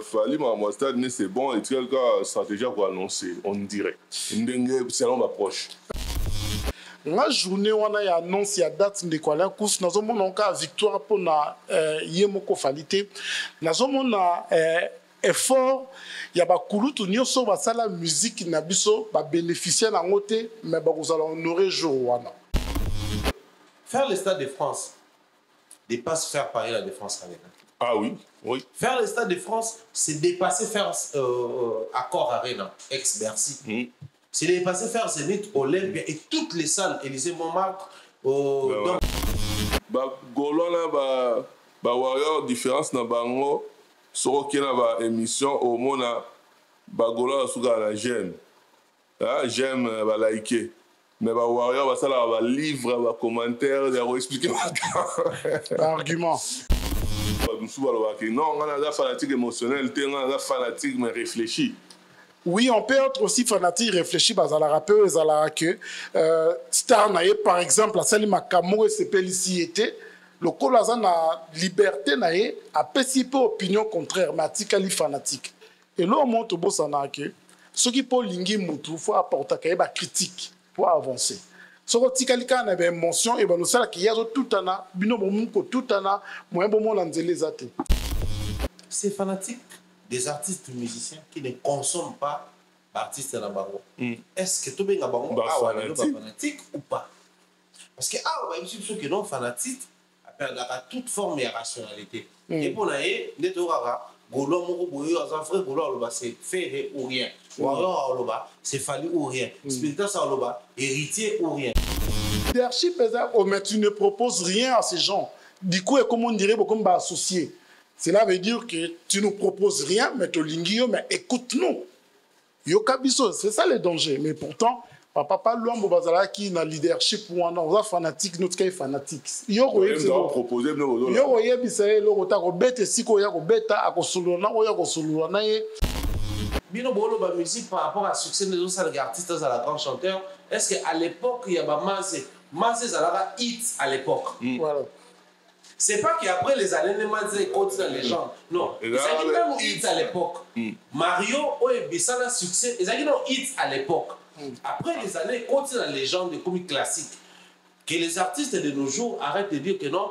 Fali ma stade c'est bon et quelqu'un stratégie pour annoncer on dirait selon ma approche. La journée où on a annoncé la date de quoi la course, nous avons encore victoire pour na yemoko falite. Nous avons effort, il y a pas coulu tout n'y a pas la musique na biso ba bénéficier na ngote mais ba vous allons honorer jour wana. Faire le Stade de France dépasse faire Paris la Défense Arena. Ah oui, oui. Faire le Stade de France, c'est dépasser faire Accor Arena, ex-Bercy. C'est dépasser faire Zénith, Olympia et toutes les salles, Élysée Montmartre. Golona, Warrior, différence na bango, sur qui na émission au monde, Golona suga la j'aime. J'aime, liker. Mais Warrior, ça là, livre, commentaire, expliquer Argument. Non, on a des fanatiques émotionnels, on a des fanatiques mais réfléchis. Oui, on peut être aussi fanatique, réfléchir, parce que la rappeur, que Star Naye, par exemple, la salle Makamo et Sepeliciété, le colaza na liberté Naye a peu opinion contraire, mais atikali fanatique. Et là, on montre au Bossana que ceux qui peuvent linguer moutou, il faut apporter une critique pour avancer. Ce qui est une émotion, et nous savons qu'il y a tout un an, tout un an, c'est fanatique des artistes musiciens qui ne consomment pas d'artistes dans le Est-ce que tout le monde est fanatique ou pas? Parce que ceux qui sont fanatiques appellent toute forme de rationalité. Et pour nous, c'est fait ou rien. C'est fallu ou rien. Spirituel, héritier ou rien. Leadership, mais tu ne proposes rien à ces gens. Du coup, comme on dirait, comme associé. Cela veut dire que tu ne nous proposes rien, mais tu lingio, mais écoute-nous. C'est ça le danger. Mais pourtant, papa Luambo Bazala qui n'a leadership pour on a fanatique, notre cas est fanatique. Yo proposer no. Yo bisay lo rota ko bete siko ya ko beta akosulona o ya kosulona ye. Bino bolo ba musique par rapport à succès des autres artistes à la grande chanteur. Est-ce qu'à l'époque il y a ba Mazé Zalaga hit à l'époque. Voilà. C'est pas qu'après les années, les Mazé continuent les gens. Non. Ils avaient même hit à l'époque. Mario, ça a succès. Ils avaient hit à l'époque. Après les années, continuent la légende des comiques classiques. Que les artistes de nos jours arrêtent de dire que non,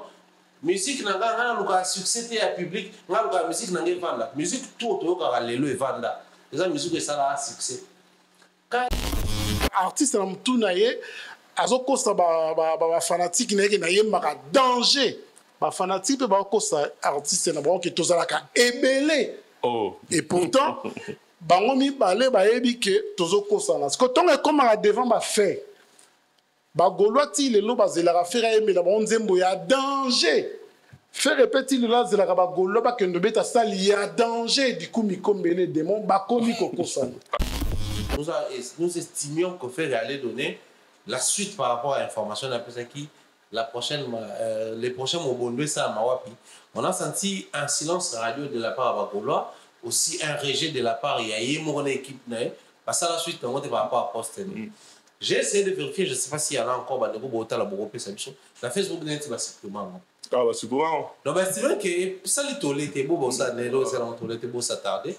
musique n'a pas succès à public, la musique n'a pas vendre. Musique tout autour de l'élo et vendre. Les musique ça a succès. Artiste na mtunaye azokosa ba fanatique na ye maka danger. Ba fanatique ba kosa artiste na ba ki tozalaka ebele. Oh. Et pourtant bango mi balé ba yebi ke tozokosa na. Parce que ton est comme à devant ba fait. Ba golwati le lo ba zelaka fera yemi la ba nzembo ya danger. Faire répéter le là zelaka ba golo ba kendo beta sali ya danger du coup mi kombele démon ba komi kokosa. Nous estimions qu'on fait aller donner la suite par rapport à l'information les prochains Mobondwe ça à Mawapi. On a senti un silence radio de la part de Bagoloa, aussi un rejet de la part de mon équipe. Parce que la suite, on par rapport à Post. J'ai essayé de vérifier, je ne sais pas s'il y en a encore la Facebook net va supplément. Ah bah supplément. Donc c'est vrai que ça les toilettes et beau ça nélo c'est en toilette beau ça tardé.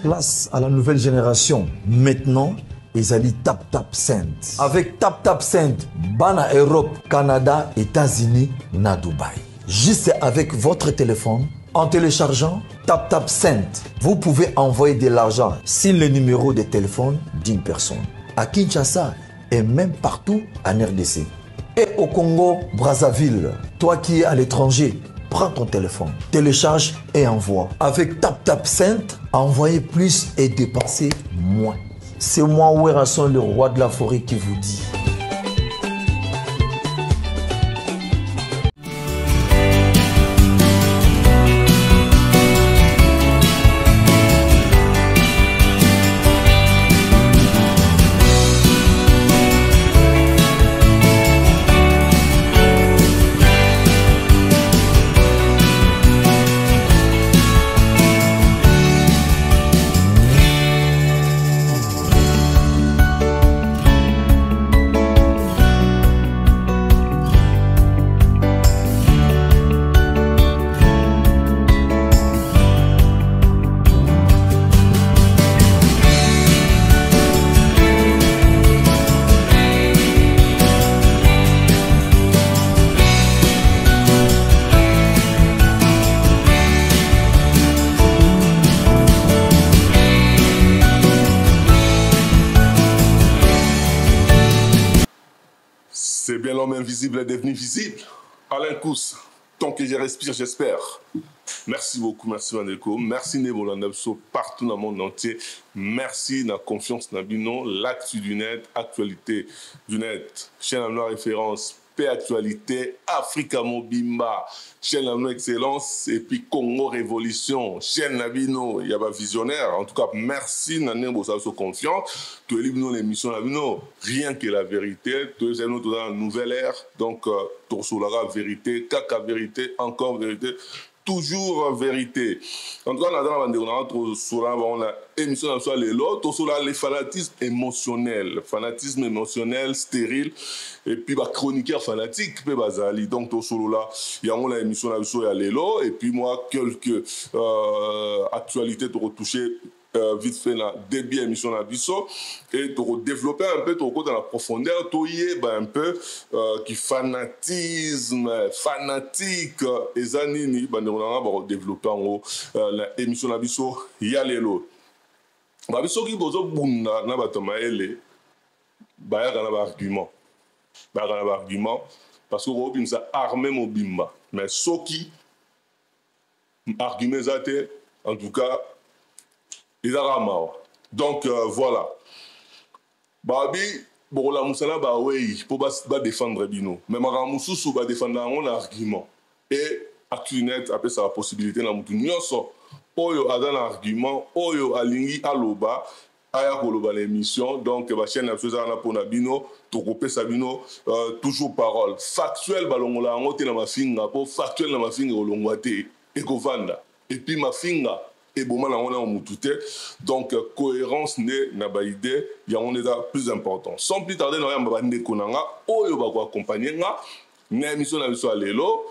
Place à la nouvelle génération. Maintenant, ils allaient Tap Tap Send. Avec Tap Tap Send, Bana Europe, Canada, États-Unis, na Dubaï. Juste avec votre téléphone, en téléchargeant Tap Tap Send, vous pouvez envoyer de l'argent sur le numéro de téléphone d'une personne. À Kinshasa et même partout en RDC. Et au Congo, Brazzaville, toi qui es à l'étranger, prends ton téléphone, télécharge et envoie. Avec Tap Tap Send, envoyez plus et dépensez moins. C'est moi, Werasson, le roi de la forêt, qui vous dit. Eh bien, l'homme invisible est devenu visible. Alain Kous, tant que je respire, j'espère. Merci beaucoup, merci Vandelko. Merci Nebolandabso partout dans le monde entier. Merci de la confiance dans Bino, l'actu du net, actualité du net. Chaîne à noire référence, paix actualité, Africa Mobimba, chaîne à noire excellence, et puis Congo Révolution, chaîne à Bino, il y a pas visionnaire. En tout cas, merci Nané Bosasso confiance. Tu es libre l'émission à Bino, rien que la vérité. Tu es dans une nouvelle ère, donc Torsolara vérité, Kaka vérité, encore vérité. Toujours vérité. En tout cas, on a émission sur les lots, sur les fanatismes émotionnels. Fanatisme émotionnel, stérile, et puis chroniqueur fanatique, donc là, il y a une émission sur les lots, et puis moi, quelques actualités pour retoucher vite fait dans début émission la biso et pour développer un peu ton côté dans la profondeur toi un peu qui fanatisme fanatique et anini on a développer en haut la émission la biso ya lelo ba biso qui bozo bunda na batoma ele ba ya kana ba argument parce que robin ça armé mobimba mais soki argument zate en tout cas donc voilà. Babi, bon la moussala ba oui, pour ba défendre bino. Mais ma ramoussou ba défendre un argument. Et Actunet après ça la possibilité na mutu nyonso. Oyo adan argument, oyo alingi aloba, aya koloba l'émission. Donc ba chaîne absolument na pona bino, to kopé sabino toujours parole. Factuel balongola ngote na mafinga, po factuel na mafinga olongwate et kovanda. Et puis mafinga et bon, donc cohérence n'est pas idée, il y a un plus important. Sans plus tarder, nous allons accompagner na émission na biso lelo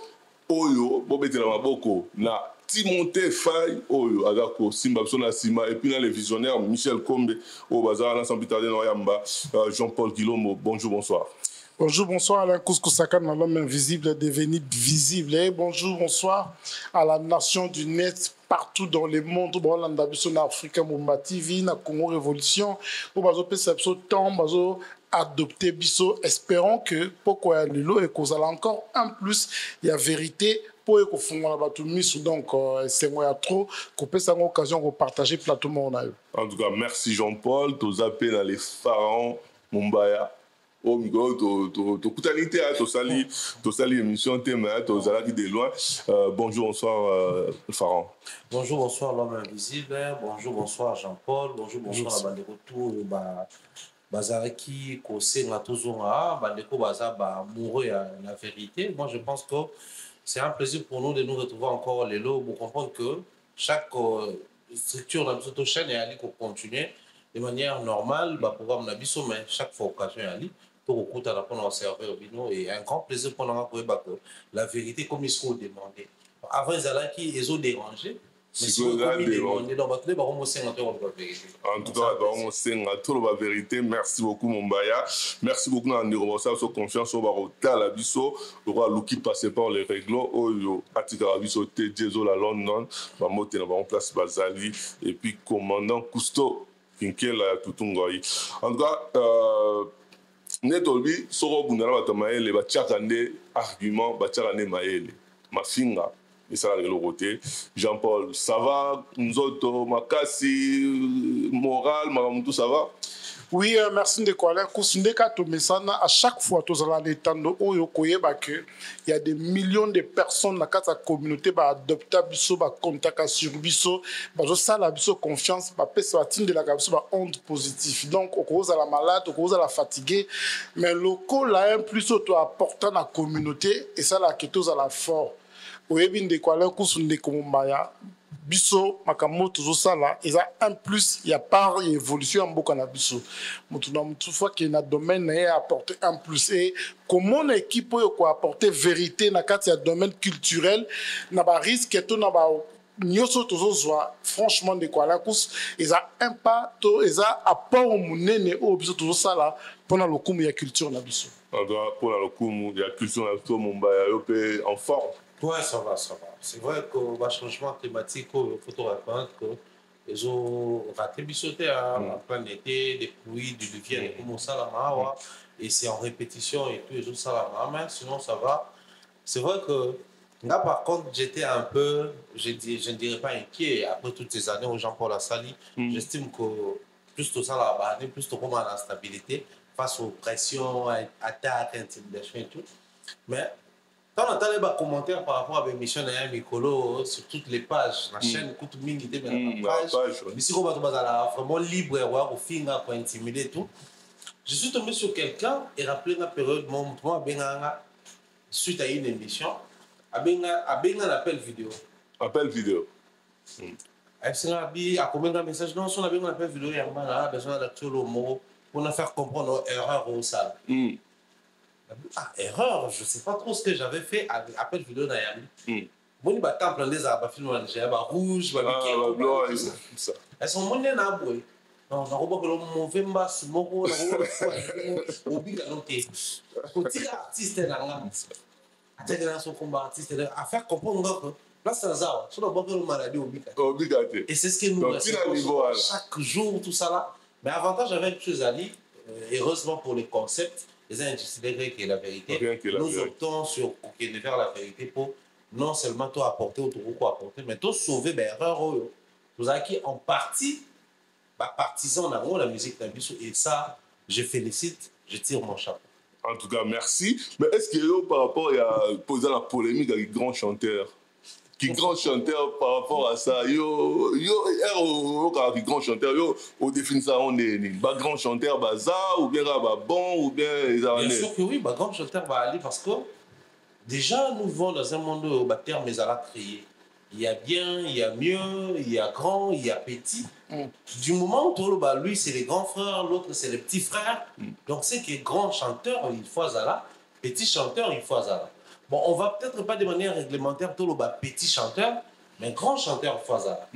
oyo bobetela maboko na Timothée Faye oyo azako simba biso na sima et puis na les visionnaires Michel Kombe au bazar sans plus tarder nous Jean-Paul Guilombo. Bonjour, bonsoir. Bonjour, bonsoir Alain Kouskousakan, l'homme invisible devenu visible. Et bonjour, bonsoir à la nation du net partout dans le monde. Bon, on a Africa Mumba TV, na Congo Révolution. On va perception temps, on va adopter biso. Espérons que pourquoi lelo et qu'on a encore un plus, il y a vérité. Pour que fondre la bateau mis donc c'est moi trop qu'on peut avoir l'occasion de partager plateau mon. En tout cas, merci Jean-Paul. Tu as appelé dans les pharaons Mumbaya. Au micro, tu sali émission thème, tu as de loin. Bonjour, bonsoir, Pharaon. Bonjour, bonsoir, l'homme invisible. Bonjour, bonsoir, Jean-Paul. Bonjour, bonsoir, la bande de retour. Bazaraki, Kosé, Natozonga, Bandeko Baza, amoureux à la vérité. Moi, je pense que c'est un plaisir pour nous de nous retrouver encore les lots pour comprendre que chaque structure dans notre chaîne est allée pour continuer de manière normale, programme Nabiso, mais chaque fois occasion est allée. Pour écouter la pendant serveur bino et un grand plaisir pour nous pour la vérité comme il faut demander. Avant ils allaient qui ils ont dérangé. Mais si vous avez demandé donc battre ba on sait notre vérité. En tout cas on sait notre la vérité. Merci beaucoup Mumbaya. Merci beaucoup na ndiro ça sur confiance au barota la biso le roi Luki passé par les règles oyo atika biso te Jezo la London ba moté na ba en place Bazali et puis commandant Cousteau Kinkela Tutungoi. En tout cas Netolbi, soro bundana batamaele, bachakande argument, bachakande maele, mafinga, et ça le côté. Jean-Paul, ça va, Nzoto, Makasi, moral, Maramutu, ça va? Oui, merci de quoi. À chaque fois, tu as il y a des millions de personnes dans la communauté qui adoptent biso, contact sur biso, ça la biso confiance, de la onde positive. Donc, au cause de la malade, au cause de la fatiguée, mais le col a un plus important dans la communauté et ça la question à la fort. Oui, bien de quoi là, biso makambo toujours ça là il y a un plus il y a pas évolution en beaucoup na biso mutu fois que na domaine est apporter un plus et comment l'équipe peut apporter vérité na kati ya domaine culturel na ba risque to na ba nyoso toujours franchement de quoi la course ils a impact ils a apport munene au biso toujours ça là pendant le coup ya culture na biso pour le coup ya culture na biso Mumbaya yo pe en forme. Ouais, ça va, ça va. C'est vrai que le changement climatique, il faut te reconnaître que ils ont raté bisoté en plein été, des pluies, du luvier, comme au Salama, et c'est en répétition et tout, ils ont Salama, mais sinon ça va. C'est vrai que là, par contre, j'étais un peu, je ne dirais pas inquiet, après toutes ces années au Jean-Paul Assali, j'estime que plus tout ça là-bas, plus tout comment la stabilité face aux pressions, attaques, intimidations et tout. Mais quand on entend les commentaires par rapport à l'émission de Mikolo sur toutes les pages, la chaîne Koutou Mingi était dans la page, mais si on va vraiment libre, au finger pour intimider et tout, je suis tombé sur quelqu'un et rappelé la période, moi, suite à une émission, avec un appel vidéo. Appel vidéo. A combien de messages? Non, si on a un appel vidéo, il y a besoin d'actuer le mot pour nous faire comprendre nos erreurs au salle. Ah, erreur, je ne sais pas trop ce que j'avais fait avec appel vidéo Nayami. Moi, je suis en des arbres, j'ai un rouge, blanc, et tout ça. Elles sont monnées dans le bois. Non, on a remarqué le mauvais masse, on a remarqué le artiste dans son combat artiste, à faire comprendre que là, c'est un zao, sur le bord de la maladie obligate. Et c'est ce que nous faisons chaque jour, tout ça là. Mais avantage avec Chuzali, heureusement pour les concepts, les industries qui est la vérité, nous optons sur vers la vérité pour non seulement tout apporter ou tout apporter, mais tout sauver l'erreur. Nous avons qui en partie, partisans dans la musique d'Abisso, et ça, je félicite, je tire mon chapeau. En tout cas, merci. Mais est-ce qu'il y a par rapport à poser la polémique avec les grands chanteurs? Qui grand chanteur par rapport à ça? Yo, les grands chanteurs, au définit ça, on est grand chanteur, bazar, ou bien bon, ou bien les Bien sûr que oui, grand chanteur va aller parce que déjà, nous vivons dans un monde où le terme est à la créer. Il y a bien, il y a mieux, il y a grand, il y a petit. Du moment où lui, c'est les grands frères, l'autre, c'est les petits frères. Donc, c'est que grand chanteur, il faut ça, petit chanteur, il faut ça. Bon, on va peut-être pas de manière réglementaire tout le petit chanteur, mais grand chanteur, il faut ça.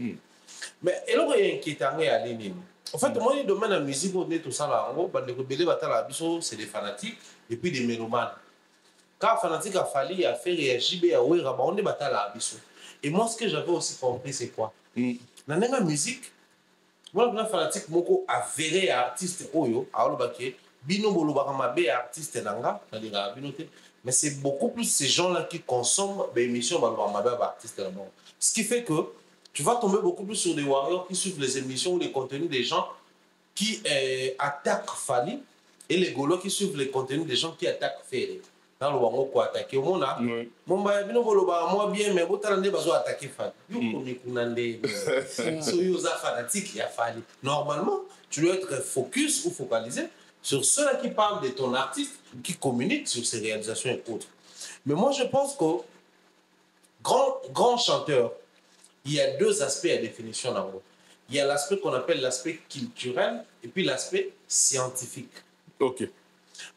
Mais il y a inquiétant à l'ennemi. En fait, moi, le domaine de la musique, on est tout ça là. En gros, c'est des fanatiques et puis des mélomanes. Quand un fanatique a fallu faire réagir, on est battu là. Et moi, ce que j'avais aussi compris, c'est quoi? Dans la musique, moi, un fanatique, moko avéré artiste, bino bolobaka mabe artiste nanga, mais c'est beaucoup plus ces gens-là qui consomment des émissions mabe artiste là-bas. Ce qui fait que tu vas tomber beaucoup plus sur des warriors qui suivent les émissions ou les contenus des gens qui attaquent Fali et les golos qui suivent les contenus des gens qui attaquent Ferré. Dans le wango ko attaquer mon a mon ba bino boloba moi bien mais botalande bazo attaquer Fali yo komi kunande so yo za fanatique ya Fali. Normalement tu dois être focus ou focalisé sur ceux-là qui parlent de ton artiste, qui communiquent sur ses réalisations et autres. Mais moi je pense que grand chanteur, il y a deux aspects à définition d'en haut. Il y a l'aspect qu'on appelle l'aspect culturel et puis l'aspect scientifique. Ok.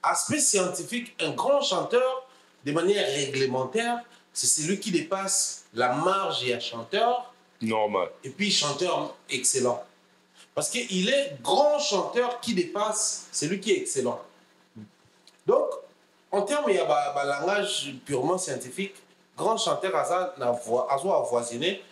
Aspect scientifique, un grand chanteur, de manière réglementaire, c'est celui qui dépasse la marge et un chanteur. Normal. Et puis chanteur excellent. Parce qu'il est grand chanteur qui dépasse celui qui est excellent. Donc, en termes de langage purement scientifique, grand chanteur a avoisiné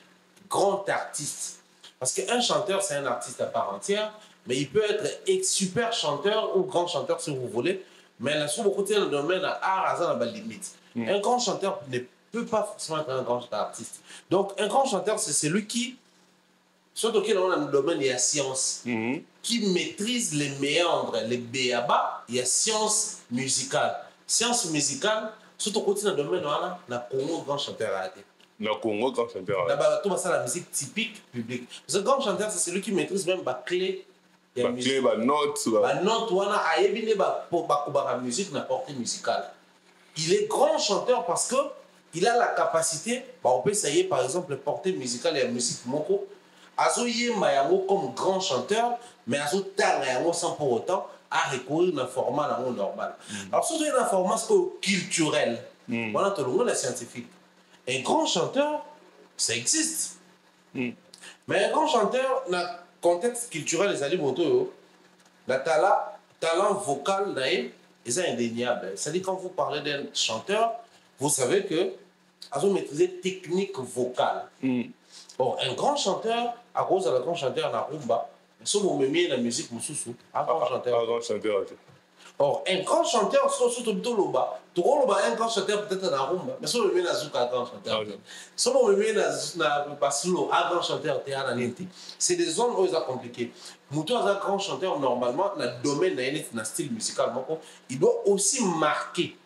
grand artiste. Parce qu'un chanteur, c'est un artiste à part entière, mais il peut être super chanteur ou grand chanteur si vous voulez, mais là, sur beaucoup de domaines, art a une limite. Un grand chanteur ne peut pas forcément être un grand artiste. Donc, un grand chanteur, c'est celui qui, surtout dans le domaine, il y a science, qui maîtrise les méandres, les béabas, il y a science musicale. Science musicale, surtout dans le domaine, il y a un grand chanteur à été. Le Congo, grand chanteur. Tout ça, la musique typique publique. Parce que grand chanteur, c'est celui qui maîtrise même la clé. La clé, la note. La note, la musique, n'importe musicale. Il est grand chanteur parce qu'il a la capacité, on peut essayer par exemple porter musicale et la musique moko. Azoye Mayango comme grand chanteur, mais Azo Tangayango sans pour autant à recourir à un format normal. Alors, surtout un format culturel, voilà tout le monde est scientifique. Un grand chanteur, ça existe. Mais un grand chanteur, dans le contexte culturel, les alliés moto, le talent vocal, c'est indéniable. C'est-à-dire, quand vous parlez d'un chanteur, vous savez que vous maîtrisez technique vocale. Bon, un grand chanteur, à cause de la grand chanteur na rumba, si vous m'aimez la musique, vous un grand chanteur. Un grand chanteur. Or, un grand chanteur, surtout Toloba, un grand chanteur peut-être na rumba, mais si vous m'aimez na Zuka, un grand chanteur. Si vous m'aimez na Basilo, un grand chanteur, c'est des zones où ils sont compliquées. Moutou a un grand chanteur, normalement, dans le domaine de style musical, il doit aussi marquer.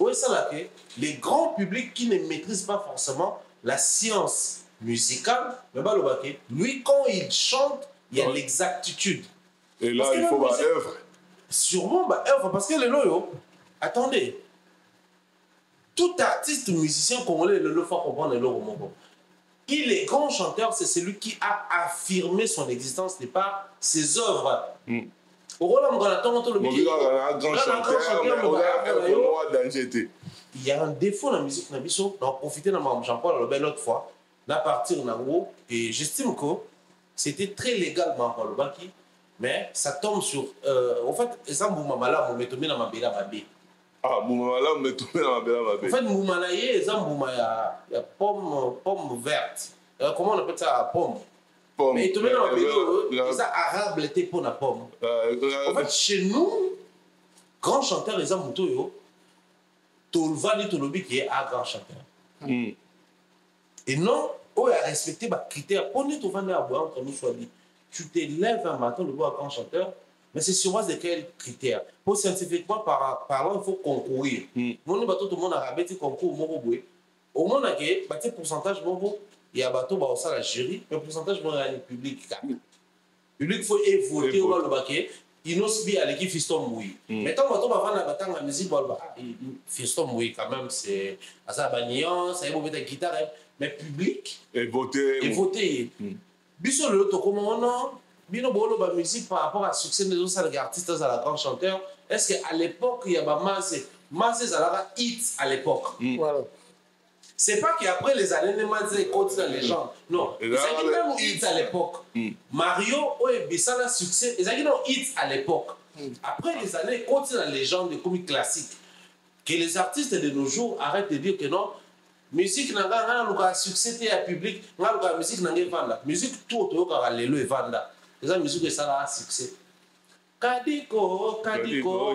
Oui, c'est là que les grands publics qui ne maîtrisent pas forcément la science musicale, mais lui, quand il chante, il y a l'exactitude. Et là, il faut ma œuvre. Sûrement, œuvre, parce que les loyaux, attendez, tout artiste musicien congolais, le faut comprendre le loyaux. Il est grand chanteur, c'est celui qui a affirmé son existence, n'est pas ses œuvres. Il y a un défaut dans la musique, on a profité de Jean-Paul l'autre fois, à partir de et j'estime que c'était très légal, mais ça tombe sur. En fait, ça Moumamala, on met tombé dans ma bella babé. Ah, Moumamala, on met tombé dans ma bella babé. En fait, Moumala, il y a pomme verte. Comment on appelle ça? Pomme. Mais il tombé dans ma bella, ça arabe l'été pour la pomme. En fait, chez nous, grand chanteur, les Amoutoyo, Tolvani Tolobi qui est un grand chanteur. Et non, on a respecté les critères. On est au Vani à boire entre nous, soit dit. Tu te lèves un matin, le bois grand chanteur, mais c'est sur base de quels critères? Pour scientifiquement parlant, il faut concourir. Mon bateau, tout le monde a rabais concours, au moins, il y a un pourcentage, il y a un bateau, ça la jury, mais le pourcentage, il y a un public. Le public, il faut voter au baquet. Il n'ose bien aller qui Fiston Moui. Mais tant que va vendre la musique, Fiston Moui, quand même, c'est à sa bagnon, ça y est, la guitare, mais public. Et voter. Et voter. Biso le to comment non bino bolo ba musique par rapport à succès des autres artistes à la grand chanteur. Est-ce qu'à l'époque il y a ba Mazé Zalara hit à l'époque. Voilà. C'est pas qu'après les années Mazé continue dans les gens. Non, ils ont même hit à l'époque. Mario et Bissala succès, ils ont hit à l'époque. Après les années continue dans les gens de comiques classiques. Que les artistes de nos jours arrêtent de dire que non. Musique n'a pas succès à public, la musique n'a pas vendre. Musique tout autour de l'élo et vendre. Les musique que ça a succès. Kadiko,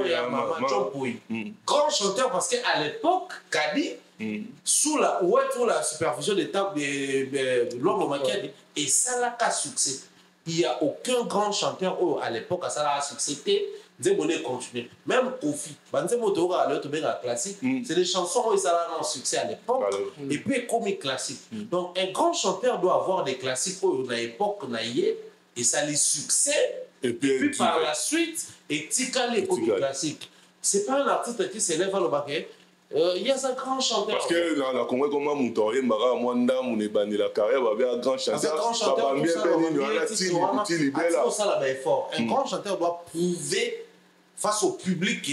ya Mama Chompoui. Grand chanteur parce qu'à l'époque, Kadi, sous la supervision des tables de l'homme maquillé, et ça n'a pas succès. Il n'y a aucun grand chanteur à l'époque ça a succès. Continuer. Même Kofi, classique, c'est des chansons où ça a un succès à l'époque et puis comique classique. Donc un grand chanteur doit avoir des classiques où à l'époque et ça les succès et puis par la suite et tika les comiques classiques. C'est pas un artiste qui s'élève à le baquet. Il y a un grand chanteur. Parce que dans la Congo, comme Mountori, Mara, Mwanda, Mounébani, la carrière, il y a un grand chanteur. Un grand chanteur, un grand chanteur doit prouver face au public que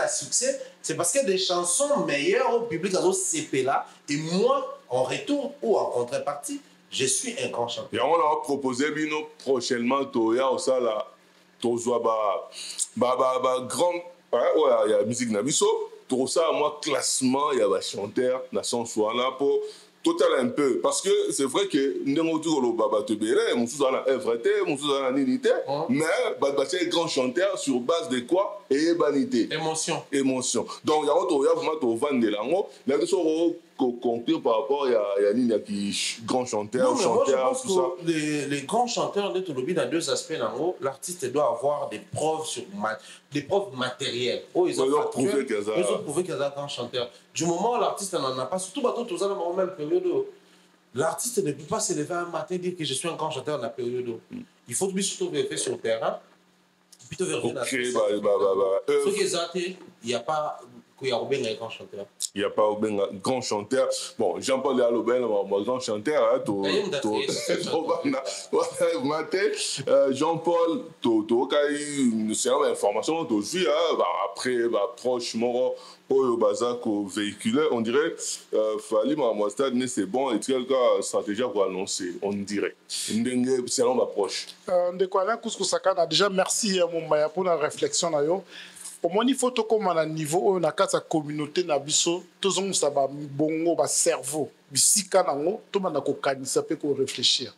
succès, c'est parce qu'il y a des chansons meilleures au public à CP là, et moi, en retour ou en contrepartie, je suis un grand chanteur. Et on a proposé prochainement, Toya, au Sala, Tozoa, grand, il y a musique Nabiso. Tout ça, moi, classement, il y a des chanteurs, nation soit là pour total un peu. Parce que c'est vrai que nous avons tout le baba te béré, nous sommes dans la œuvreté, nous sommes dans la nilité, mais c'est un grand chanteur sur base de quoi? Et vanité. Émotion. Émotion. Donc, il y a vraiment tout vendre de l'angle. Il y a des choses conclure par rapport à Yannick qui grand chanteur, chanteur, tout ça. Les grands chanteurs de Tolobi, dans deux aspects, l'artiste doit avoir des preuves des preuves matérielles. Ils ont prouvé qu'ils sont un grand chanteur. Du moment où l'artiste n'en a pas, surtout tout ça dans la même période, l'artiste ne peut pas se lever un matin et dire que je suis un grand chanteur dans la période. Il faut surtout vérifier sur le terrain. Plutôt vérifier dans ce qui est zaté, il n'y a pas. Il y a un grand chanteur. Il n'y a pas un grand chanteur. Bon, Jean-Paul Aloben, un grand chanteur. Jean-Paul, c'est une information aussi. Après, proche, mort, au bazar véhiculé, on dirait, Fali Mamouastad, c'est bon, et quelqu'un stratégie pour annoncer, on dirait. C'est l'homme approche. Déjà, merci pour la réflexion. Au moins, il faut que à niveau où on a la communauté na biso, tous on bongo ba cerveau, bisika nango, tout le monde a réfléchir.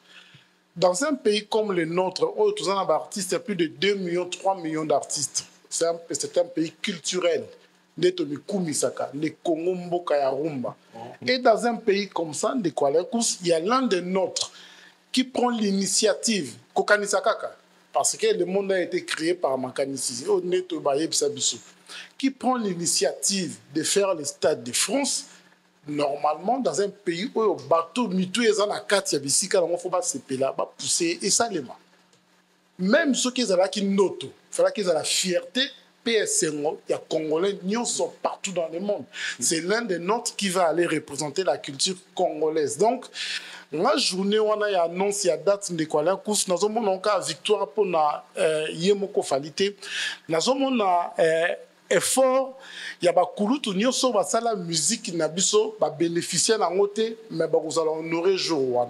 Dans un pays comme le nôtre, où tous les artistes, il y a plus de 2 millions, 3 millions d'artistes. C'est un pays culturel. Les Congo Mboka ya Rumba. Et dans un pays comme ça, il y a l'un des nôtres qui prend l'initiative, parce que le monde a été créé par Makanisi, qui prend l'initiative de faire le Stade de France. Normalement, dans un pays où le bateau mitou est en akati ya bisika, il faut pas se pousser et ça les même ceux qui sont là qui notent, il faut qu'ils aient la fierté. PSNO, il y a Congolais, ils sont partout dans le monde. C'est l'un des nôtres qui va aller représenter la culture congolaise. Donc, la journée où on a annoncé la date de quoi la course, nous avons une victoire pour la Yemoko Falité. Nous avons un effort. Il y a beaucoup de gens qui ont la musique qui n'a pas bénéficié de la montée, mais vous allez honorer le jour.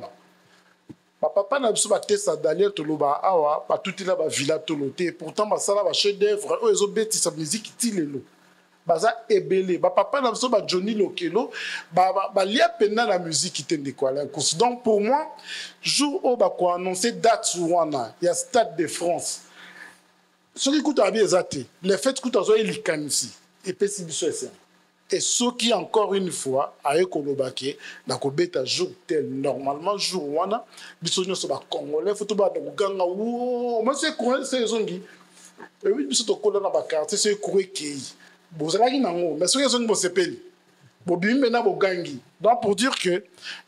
Papa n'a pas de sa Daniel Toloba awa ba tout là ba villa toloté pourtant ba sala ba chef d'œuvre eux ils ont bêti sa musique tilelo baza ebele ba papa n'a pas ba Johnny Lokelo ba lia pena la musique qui tende quoi là donc pour moi jour où ba ko annoncer date wana il y a Stade de France ce qui coûte à bien zaté les fêtes coûtent à zo elikanisi et pesi biso esa. Et ceux qui, encore une fois, aient kolobake, na kobeta jour tel, normalement, jour wana, bisogno so ba Congolais, faut to ba ganga wo, moi c'est quoi c'est zongi. Et oui, biso to kola na ba quartier, c'est courir kei. Bozalaki nango, mais ceux zongi bo sepeli. Bobimbe na bo gangi. Donc pour dire que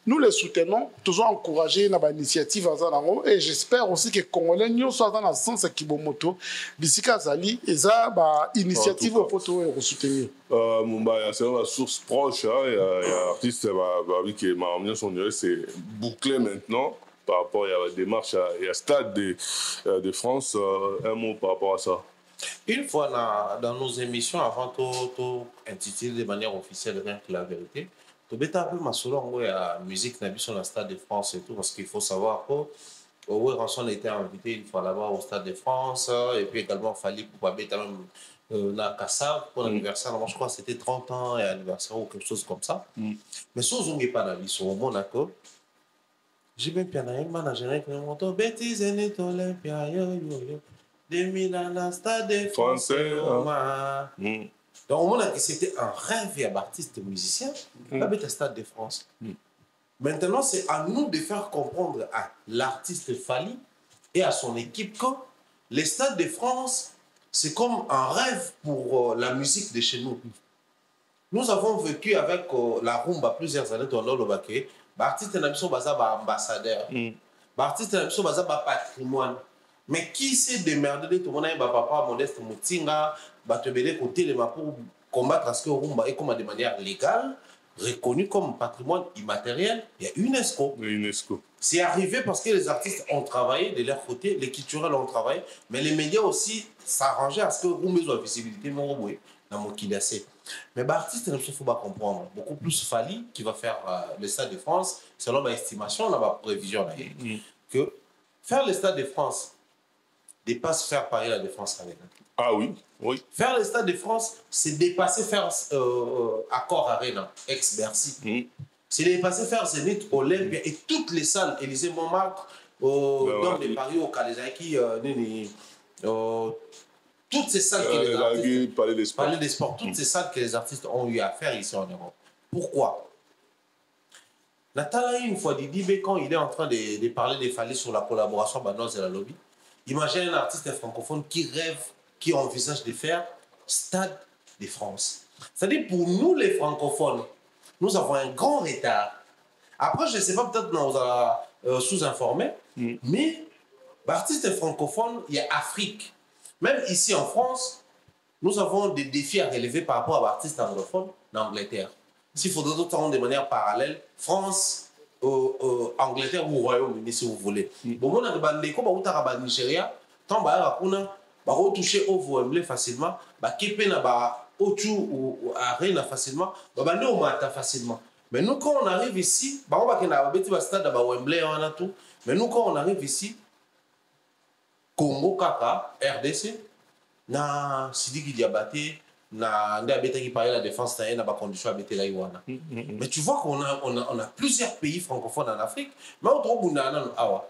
nous les soutenons, toujours encourager na ba initiative azanango et j'espère aussi que Congolais nous soit dans la sens Kibomoto, bisika zali eza ba initiative au poto et soutenir. C'est une source proche, il y a artiste qui m'a son c'est bouclé maintenant par rapport à la démarche, il y a Stade de France, un mot par rapport à ça. Une fois dans nos émissions, avant tout intitulé de manière officielle Rien que la vérité, tu as un peu ma solo la musique sur le Stade de France et tout, parce qu'il faut savoir que Owe Ranson a été invité une fois là-bas au Stade de France, et puis également Fali pour pas même la Kassa pour l'anniversaire, je crois que c'était 30 ans et anniversaire ou quelque chose comme ça. Mais si on n'a pas d'avis sur mon accord, j'ai bien piano, manager, bêtise et Olympia, yo. 2000 ans, le Stade de France. Donc, on a que c'était un rêve d'artiste et musicien, le Stade de France. Maintenant, c'est à nous de faire comprendre à l'artiste Fali et à son équipe que le Stade de France, c'est comme un rêve pour la musique de chez nous. Nous avons vécu avec la rumba plusieurs années dans le Baké. L'artiste n'a pas ambassadeur. L'artiste n'a pas patrimoine. Mais qui s'est démerdé tout le monde a papa Modeste Moutinga, Batebele côté les pour combattre à ce que rumba est comme de manière légale, reconnu comme patrimoine immatériel, il y a UNESCO. C'est arrivé parce que les artistes ont travaillé de leur côté, les culturels ont travaillé, mais les médias aussi s'arrangeaient à ce que rumba soit visibilité dans mon kidassé. Mais l'artiste, il faut pas comprendre. Beaucoup plus Fali qui va faire le Stade de France, selon ma estimation, ma prévision, que faire le Stade de France dépasse faire Paris la Défense Arena. Ah oui, oui. Faire le Stade de France, c'est dépasser faire Accor Arena, ex-Bercy. C'est dépasser faire Zénith, Olympia et toutes les salles, Élysée Montmartre, dans les Paris, au Kalezaki, toutes ces salles que les artistes, Palais des Sports, toutes ces salles que les artistes ont eu à faire ici en Europe. Pourquoi? Nathalie, une fois dit, quand il est en train de parler des Fallait sur la collaboration Banoise et la lobby, imagine un artiste francophone qui rêve, qui envisage de faire Stade de France. C'est-à-dire pour nous les francophones, nous avons un grand retard. Après, je ne sais pas, peut-être nous allons sous-informer, mais l'artiste francophone, il y a Afrique. Même ici en France, nous avons des défis à relever par rapport à l'artiste anglophone d'Angleterre. S'il faudrait d'autres de manière parallèle, France, Angleterre ou Royaume-Uni, si vous voulez. Bon, on a des bandés comme au Nigeria, tant bah toucher au Wembley facilement, bah kepe na ba otu ou arena facilement, bah bandé au mata facilement. Mais nous quand on arrive ici, bah on va que na beti ba stade ba Wembley on a tout. Mais nous quand on arrive ici, Congo Kaka, RDC, na Sidiki Diabaté, na ndabeta qui parlait la défense na ba condition habiter la Iwana. Mais tu vois qu'on a plusieurs pays francophones en Afrique, mais on trouve awa.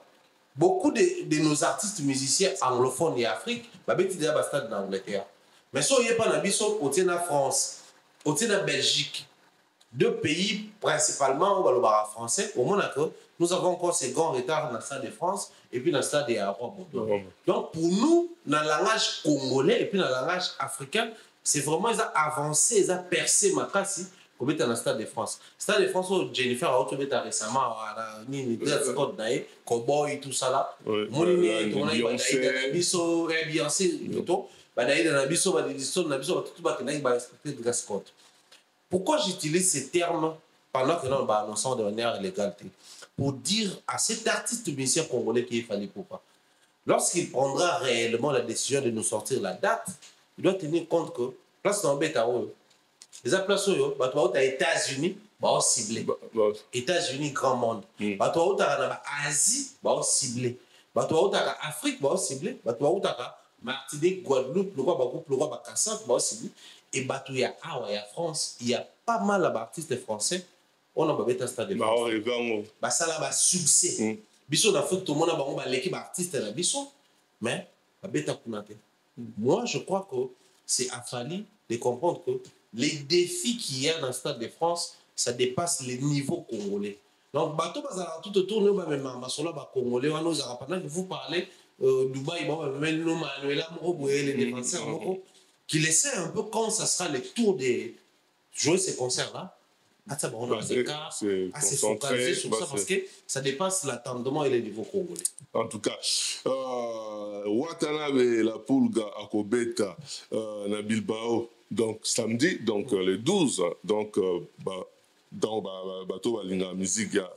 beaucoup de nos artistes musiciens anglophones et Afrique, ils déjà au stade d'Angleterre. Mais si on n'y a pas au tien de France, au tien de Belgique, deux pays principalement où on français, au Monaco, nous avons encore ces grands retards dans le stade de France et puis dans le stade des Arabes. Donc pour nous, dans le langage congolais et puis dans le langage africain, c'est vraiment ils ont avancé, ils ont percé ma classe. Comme dans le stade de France. Le stade de France où Jennifer a retrouvé récemment, Cowboy, tout ça là. Beyoncé, pourquoi j'utilise ces termes pendant que nous annonçons de manière l'égalité? Pour dire à cet artiste musicien congolais qu'il fallait pourquoi. Lorsqu'il prendra réellement la décision de nous sortir la date, il doit tenir compte que place dans Bétao, les places aux États-Unis, ciblé. États-Unis, grand monde. Aux Asie, ciblé. Aux Afrique, ciblé. Martinique, Guadeloupe, le roi Bakassan, ciblé. Et à France, il y a pas mal d'artistes français. On a un stade de France. Ça a un succès. Biso na foot tout le monde a l'équipe artiste na biso, mais moi je crois que c'est affali de comprendre que les défis qu'il y a dans le stade de France, ça dépasse les niveaux congolais. Donc bateau bazala tout autour nous même masolo ba congolais on nous a pendant que vous parlez Dubaï même nous Manuela Moko les défenseurs Moko qui laissaient un peu quand ça sera le tour de jouer ces concerts là. On a des cas assez focalisés sur ça parce que ça dépasse l'attendement et les niveaux congolais. En tout cas, Watanabe la Pulga à Kobeta na Bilbao, donc samedi, donc le 12, donc dans bateau balinga musique ya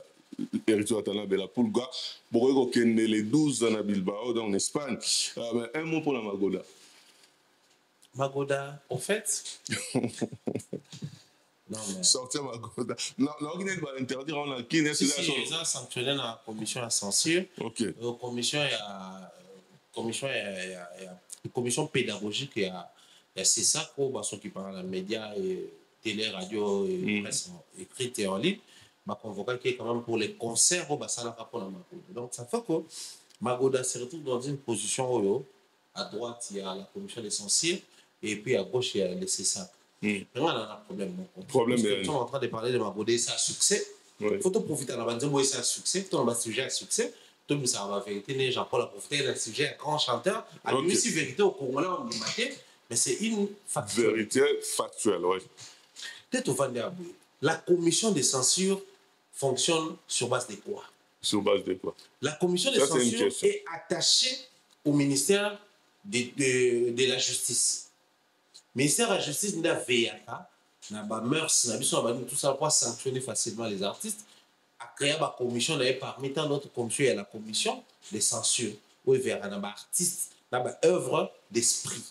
Héritier Watanabe la Pulga, pour le 12 na Bilbao, dans Espagne. Un mot pour la Magoda. Magoda, en fait. Non, mais... Sortir Magoda. Non, qui n'est pas interdire, on a qui n'est pas. Si, ils ont sanctionné la commission à censure. Ok. La commission pédagogique, il y a c'est ça ceux qui parlent dans les médias, et télé, radio, et presse écrite et en ligne, convoqué qui est quand même pour les concerts, ça n'a pas pour la Magoda. Donc ça fait que Magoda se retrouve dans une position où à droite, il y a la commission des censures, et puis à gauche, il y a les CSA. Vraiment, on a un problème. Parce que nous sommes en train de parler de Magoda et ça succès. Il faut profiter de la bande de ça succès, tout le sujet à succès. Tout ça va vérité, Jean-Paul a profité d'un sujet, un grand chanteur. À lui aussi, vérité au Congolais, on dit maté, mais c'est une factuelle. Vérité factuelle, oui. Peut-être au Vandéaboué. La commission de censure fonctionne sur base de quoi? Sur base de quoi? La commission de censure est attachée au ministère de la Justice. Le ministère de la Justice n'a pas veillé à mœurs, tout ça pour sanctionner facilement les artistes. A créé une commission, parmi tant d'autres commissions, il y a la commission de censure, où il y a un artiste, une œuvre d'esprit.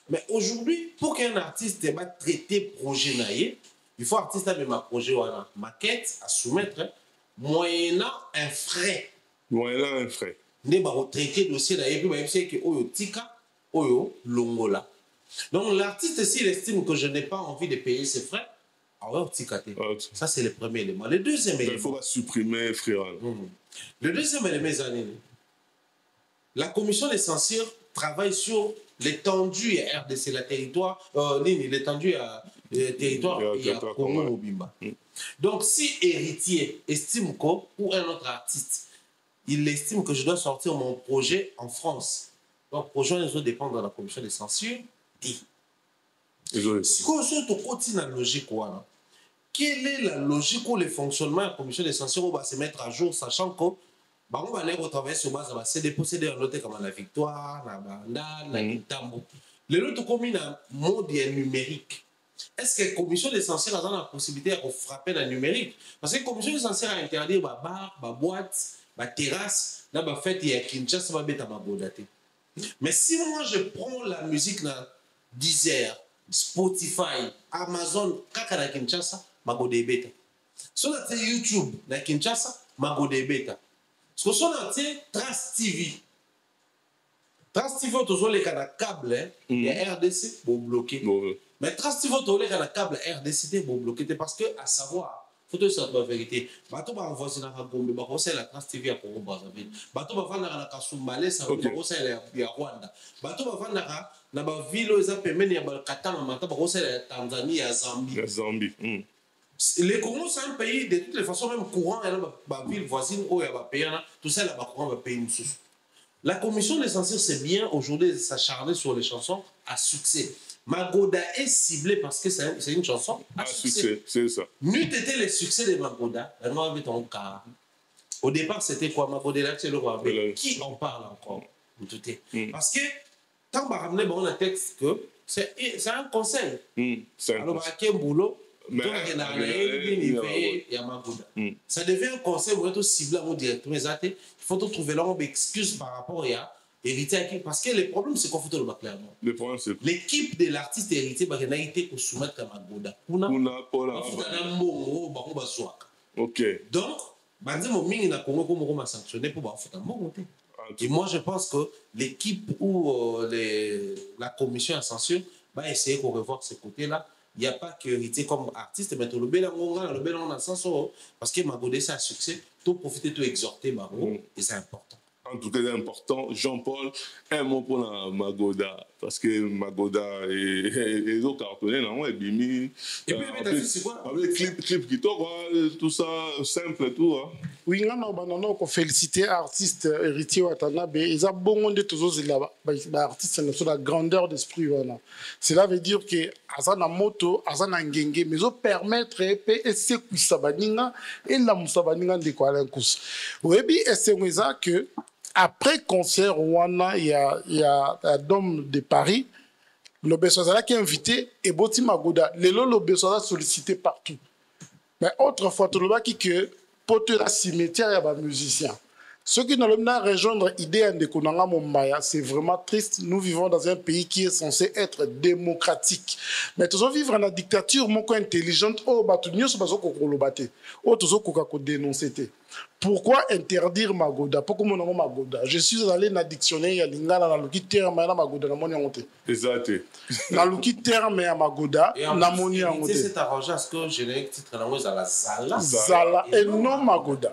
Mais aujourd'hui, pour qu'un artiste ait traité projet, il faut artiste avec un projet ou une maquette à soumettre, moyennant un frais. Moyennant un frais. Il y a un traité dossier, et puis il y a un tika, oyo, longola. Donc l'artiste, s'il estime que je n'ai pas envie de payer ses frais, ça, c'est le premier élément. Le deuxième élément. Il faut supprimer, frère. Le deuxième élément, la commission de censure travaille sur l'étendue à RDC, l'étendue à territoire et à Congo-Obimba. Donc, si héritier estime que, ou un autre artiste, il estime que je dois sortir mon projet en France, donc, le projet doit dépendre de la commission de censure, dit. Si on continue la logique, quelle est la logique ou le fonctionnement de la commission de censure où on va se mettre à jour, sachant que on va travailler sur base de ces déposés en noté comme la victoire, la bandale, la guitambo. Le lot comme un mode numérique. Est-ce que la commission de censure a la possibilité de frapper la numérique? Parce que la commission de censure a interdit les bars, les boîtes, les terrasses, les fêtes, il y a Kinshasa, il y a Magodate. Mais si moi je prends la musique dans Deezer, Spotify, Amazon, Kakana Kinshasa, Magode Beta. Si on a YouTube, na Kinshasa, Magode Beta. Si on a Trans TV, Trans TV, on a le câble, il y a RDC, pour bloquer. Mais Trans TV, on a le câble RDC, pour bloquer. Parce que, à savoir, faut ça la vérité bato ba voisin na Gombe ba conseil la Trans TV à Congo Brazzaville bato ba vanda na Kasumbale ça ba conseil ya Rwanda bato ba vanda na ba ville eza pembeni ya ba Katanga mata ba conseil ya Tanzanie ya Zambie les Congo c'est un pays de toutes les façons même courant et ba ville voisine où ya ba pays tout ça là ba courant ba pays sous. La commission des censures c'est bien aujourd'hui s'acharner sur les chansons à succès. Magoda est ciblé parce que c'est une chanson à succès. C'est ça. N'eût été le succès de Magoda, au départ, c'était quoi Magoda, c'est le roi. Mais qui en parle encore? Parce que, tant qu'on a ramené un texte que c'est un conseil. Alors, il y a un boulot, ça devient un conseil, vous êtes ciblé à mon directeur. Il faut trouver là une excuse par rapport à héritier. Parce que le problème, c'est qu'on faut le battre clairement. Le problème, c'est l'équipe de l'artiste héritier n'a été pour soumettre à Magoda. Ok. Donc, et moi, je pense que l'équipe ou la commission à censure va essayer de revoir ce côté-là. Il n'y a pas que héritier comme artiste, mais le bel en sens parce que Magoda, c'est un succès. Tout profiter, tout exhorter, et c'est important. En tout cas, c'est important. Jean-Paul, un mot pour la Magoda. Parce que Magoda et autres cartonnés, non, et Bimi. Et puis, c'est quoi? Avec clip qui tourne, tout ça, simple et tout. Oui, on a félicité l'artiste héritier Watanabe. Ils ont bon de tous les artistes sur la grandeur d'esprit. Cela veut dire que Azana Moto, Azana Ngenge, mais ils permettre et c'est Kusabaninga et la Musabaninga de Kwalankus. Oui, et c'est que après concert, il y a Dôme de Paris, le Bessoazala qui est invité et Boti Magoda. Le Bessoazala sollicité partout. Mais autrefois, tout le monde qui que pour la cimetière, il y a des musiciens. Ceux qui n'ont pas rejoindre l'idée de Konanga Mombaya, c'est vraiment triste. Nous vivons dans un pays qui est censé être démocratique. Mais tous vivre dans la dictature, mon co intelligente, oh, bah, tout le monde oh, tout dénoncer. Pourquoi interdire Magoda? Pourquoi mon Magoda? Je suis allé dans le dictionnaire, il y a l'ingala dans le terme à Magoda, dans mon honte. Exact. Dans le terme à Magoda, dans mon honte. C'est arrangé à ce que je n'ai titre dans la Zala. Zala et non Magoda.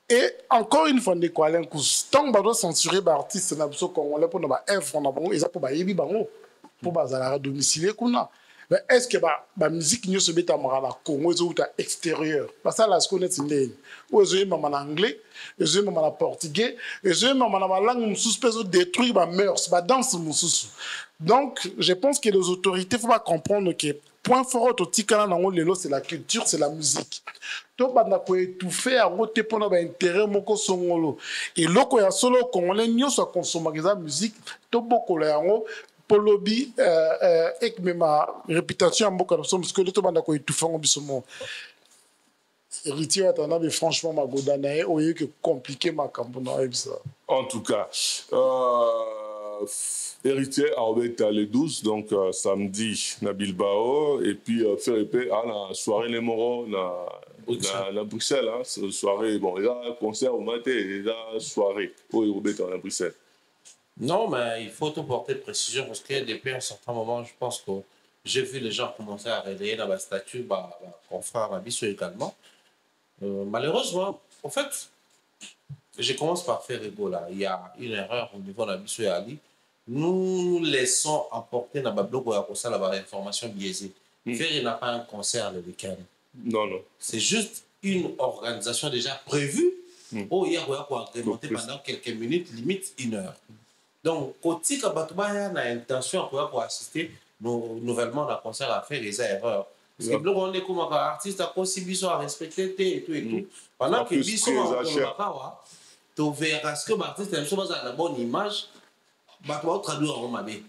Et encore une fois, tant que doit censurer les artistes congolais pour nous faire pour les domicilier. Mais est-ce que la musique ne se met à la Congo ou à l'extérieur? Parce que là, ce qu'on est en anglais, en portugais, en langue sous détruire la mœurs, la danse. Donc, je pense que les autorités, il faut comprendre que point fort au Tikana dans le c'est la culture, c'est la musique. To banda ko étouffer à côté pour notre intérêt moko songolo. Et loko ya solo congolais nyoso consommer la musique, to boko la yango polobi et même ma réputation en boka parce que to banda ko étouffer en bisomo. Héritier attendant mais franchement Magoda na o que compliqué ma campona ça. En tout cas, héritier à le 12, donc samedi na Bilbao et puis faire épée à la soirée les Moros na Bruxelles, hein, soirée, bon, il y a un concert au matin, il y a une soirée au à Bruxelles. Non, mais il faut tout porter de précision parce que depuis un certain moment, je pense que j'ai vu les gens commencer à relayer dans la statue, confrère Abisso également. Malheureusement, en fait, je commence par faire Ebola. Il y a une erreur au niveau d'Abisso et Ali. Nous laissons emporter dans le blog l'information biaisée. Faire n'a pas un concert le week-end. Non, non. C'est juste une organisation déjà prévue. Oh, il y a agrémenté pendant quelques minutes, limite 1 heure. Donc, quand il a l'intention de assister nouvellement à un concert à faire des erreurs. Parce que on est comme un artiste à cause de à respecter et tout et tout. Pendant que Bisso tu verras ce que l'artiste a une bonne image, tu vas traduire en mabé.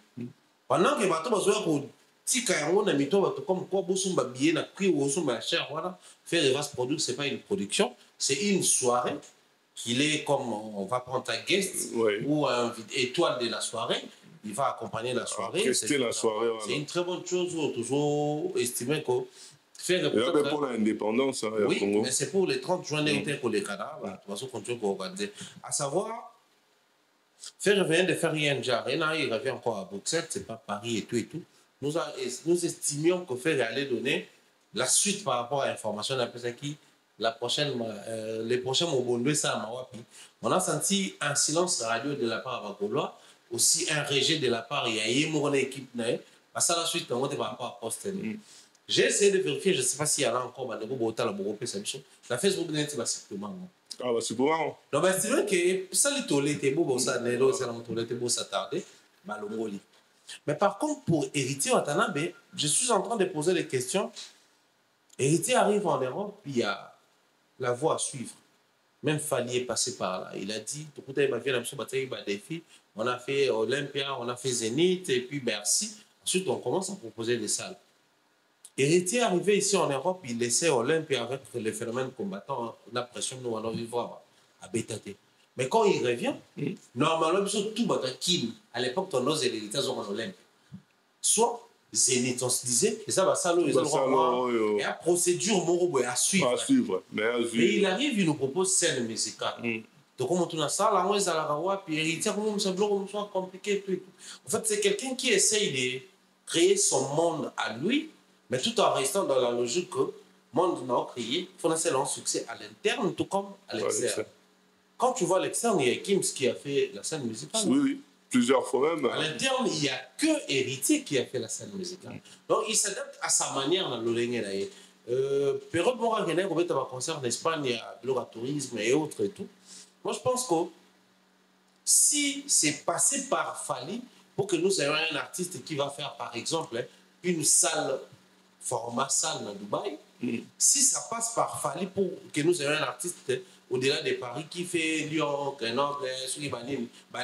Pendant que tu si on a mis comme quoi Bossumba billet n'a pris au Bossumba cher, voilà, faire reverse product, c'est pas une production, c'est une soirée qu'il est comme on va prendre ta guest ou un étoile de la soirée, il va accompagner la soirée. C'est la soirée. C'est une très bonne chose, toujours estimé que faire pour l'indépendance. Oui, mais c'est pour les 30 juin pour les Canada, de toute façon, continuer pour organiser. À savoir, faire revenir de faire rien déjà, il revient encore à Bruxelles, c'est pas Paris et tout et tout. Nous estimions que faire aller donner la suite par rapport à l'information, les prochains Mobondwe, ça on a senti un silence radio de la part de Bagolois, aussi un rejet de la part de mon équipe. Ça, la suite, on est par rapport à Post. J'ai essayé de vérifier, je ne sais pas s'il y en a encore, mais la Facebook n'est pas simplement. Ah, bah, c'est pour moi. Non, mais c'est vrai que ça, les toilettes, c'est beau, ça, c'est beau, ça tarde, mais par contre, pour Héritier Watanabe, je suis en train de poser des questions. Héritier arrive en Europe, puis il y a la voie à suivre. Même Fali est passé par là. Il a dit, on a fait Olympia, on a fait Zénith, et puis Bercy. Ensuite, on commence à proposer des salles. Héritier arrivé ici en Europe, il laissait Olympia avec les phénomènes combattants. On a pression, nous allons vivre à Bétaté. Mais quand il revient, normalement, tout Kim, à l'époque, on osait les États en Olympia. Soit Zénith, on se disait, et ça va salo, ils ont il y a procédure à suivre. Mais il arrive, il nous propose scène musicale. Donc, comme on tourne ça, là, on est à la rawa, puis Héritier, comme ça soit compliqué. En fait, c'est quelqu'un qui essaye de créer son monde à lui, mais tout en restant dans la logique que le monde n'a pas créé, il faut lancer leur succès à l'interne, tout comme à l'externe. Quand tu vois à l'externe, il y a Kims qui a fait la scène musicale. Oui, plusieurs fois même. À l'interne, il n'y a que Héritier qui a fait la scène musicale. Donc, il s'adapte à sa manière dans le période Mora Guéné, on va un concert en Espagne, il y a le tourisme et autres et tout. Moi, je pense que si c'est passé par Fali, pour que nous ayons un artiste qui va faire, par exemple, une salle, format salle à Dubaï, si ça passe par Fali pour que nous ayons un artiste au-delà de Paris qui fait Lyon, Grenoble,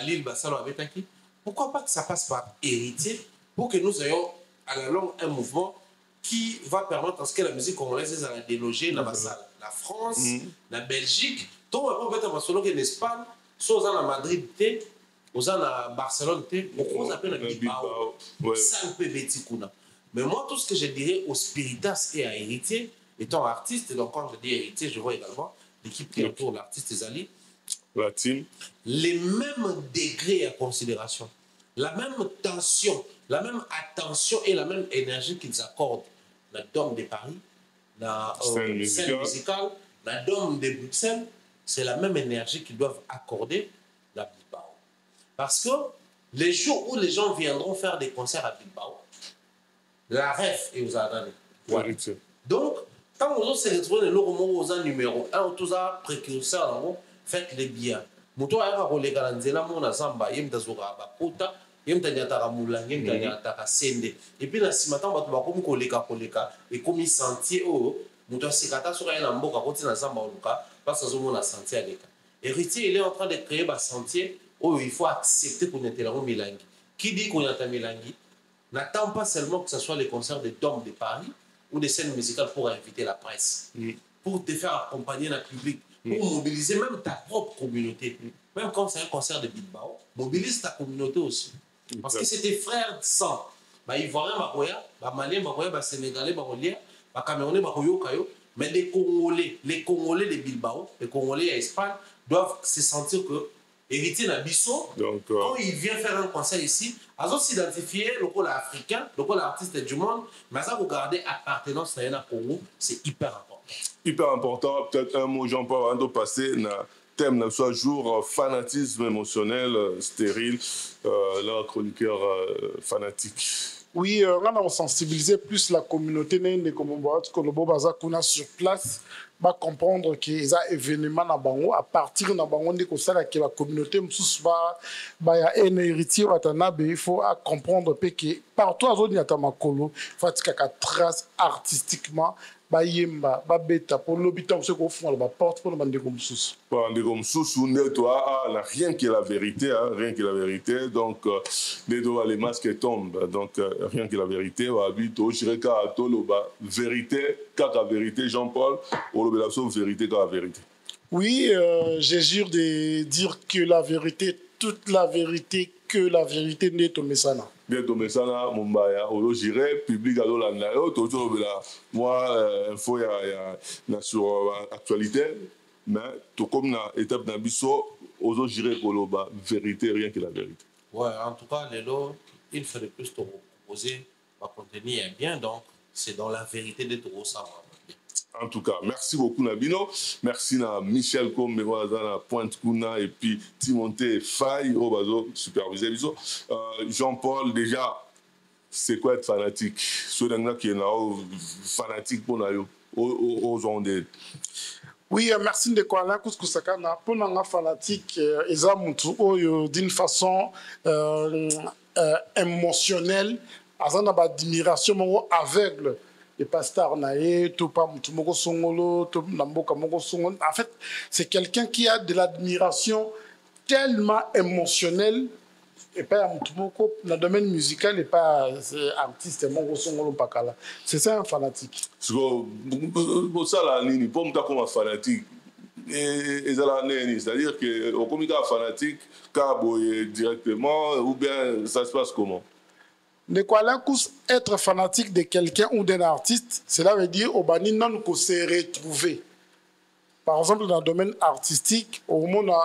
Lille, Bassalo, Abetaki, pourquoi pas que ça passe par Héritier pour que nous ayons à la longue un mouvement qui va permettre à ce que la musique congolaise a déloger dans la salle. La France, la Belgique, tout le monde va être en Espagne, soit en Madrid, aux en Barcelone, pourquoi on appelle un Bilbao. Ça un peu Betikuna. Mais moi, tout ce que je dirais aux Spiritas et à Héritier, étant artiste, donc quand je dis Héritier, je vois également l'équipe qui entoure l'artiste Zali, la team, les mêmes degrés à considération, la même tension, la même attention et la même énergie qu'ils accordent la Dôme de Paris, la scène musicale, la Dôme de Bruxelles, c'est la même énergie qu'ils doivent accorder à Bilbao. Parce que les jours où les gens viendront faire des concerts à Bilbao, la ref est aux Adani. Ouais. Donc, quand vous se retrouvez le aux numéro 1, tous les précurseurs, faites les biens. Muto a rolé galanzela mona zamba yem dazura ba pota yem tanyata ramula yem tanyata ka sende et puis na simatan ba komi koleka et komi sentier o muto sikata sur na mboka koti na zamba oluka parce que mona sentier aleka. Héritier il est en train de créer ba sentier où il faut accepter qu'on était là au Milangi. Qui dit qu'on est à Milangi n'attend pas seulement que ce soit les concerts des Dômes de Paris ou des scènes musicales pour inviter la presse, pour te faire accompagner le public, pour mobiliser même ta propre communauté. Même quand c'est un concert de Bilbao, mobilise ta communauté aussi. Parce que c'est tes frères de sang. Ivoiriens, Maliens, Sénégalais, Camerounais, mais les Congolais de Bilbao, les Congolais à Espagne, doivent se sentir que Héritier Nabisso, quand il vient faire un concert ici, ils ont s'identifier le rôle africain, le rôle artiste du monde, mais ça, regarder appartenance à la Congo, c'est hyper important. Hyper important. Peut-être un mot, Jean-Paul, avant de passer, thème de ce jour, fanatisme émotionnel, stérile, leur chroniqueur fanatique. Oui, on a sensibilisé plus la communauté sur place, va comprendre que les événements na bango à partir de bango de que la communauté ba ya un héritier Watanabe, il faut comprendre que partout à zone yata makolo faut que trace artistiquement ba yemba ba beta pour l'habitant ce qu'on font la porte pour demander comme sous toi rien que la vérité, hein, rien que la vérité. Donc les masques tombent, donc rien que la vérité va habiter je dirais vérité la vérité Jean-Paul ou la vérité la vérité. Oui, je jure de dire que la vérité, toute la vérité, que la vérité n'est au messana. Bien au messana Mumbaya ou j'irai public à l'Olanda autour de la moi info ya sur actualité. Mais tout comme na étape d'ambition, aux j'irai pour la vérité, rien que la vérité. Ouais, en tout cas, Lélo, il faut de plus te proposer, ma contenu est bien, donc c'est dans la vérité de tout ça. En tout cas, merci beaucoup Nabino. Merci à Michel Combe, à Pointe Kuna et puis Timothée Faye, au bazo supervisé. Jean-Paul, déjà, c'est quoi être fanatique? Ceux qui sont fanatiques pour nous, aux ondes. Oui, merci de quoi là, Kousakana. Pour nous, fanatique, d'une façon émotionnelle, avec une admiration aveugle. Et pas star nae, tout pas moutumoko songolo, tout namboka moko songolo. En fait, c'est quelqu'un qui a de l'admiration tellement émotionnelle. Et pas moutumoko dans le domaine musical et pas artiste moko songolo pakala. C'est ça un fanatique. Pour ça là, nini, pour me comme un fanatique. C'est-à-dire que au comité fanatique, caboye directement ou bien ça se passe comment? De quoi là, être fanatique de quelqu'un ou d'un artiste, cela veut dire au bani non qu'on s'est retrouvé. Par exemple, dans le domaine artistique, au moment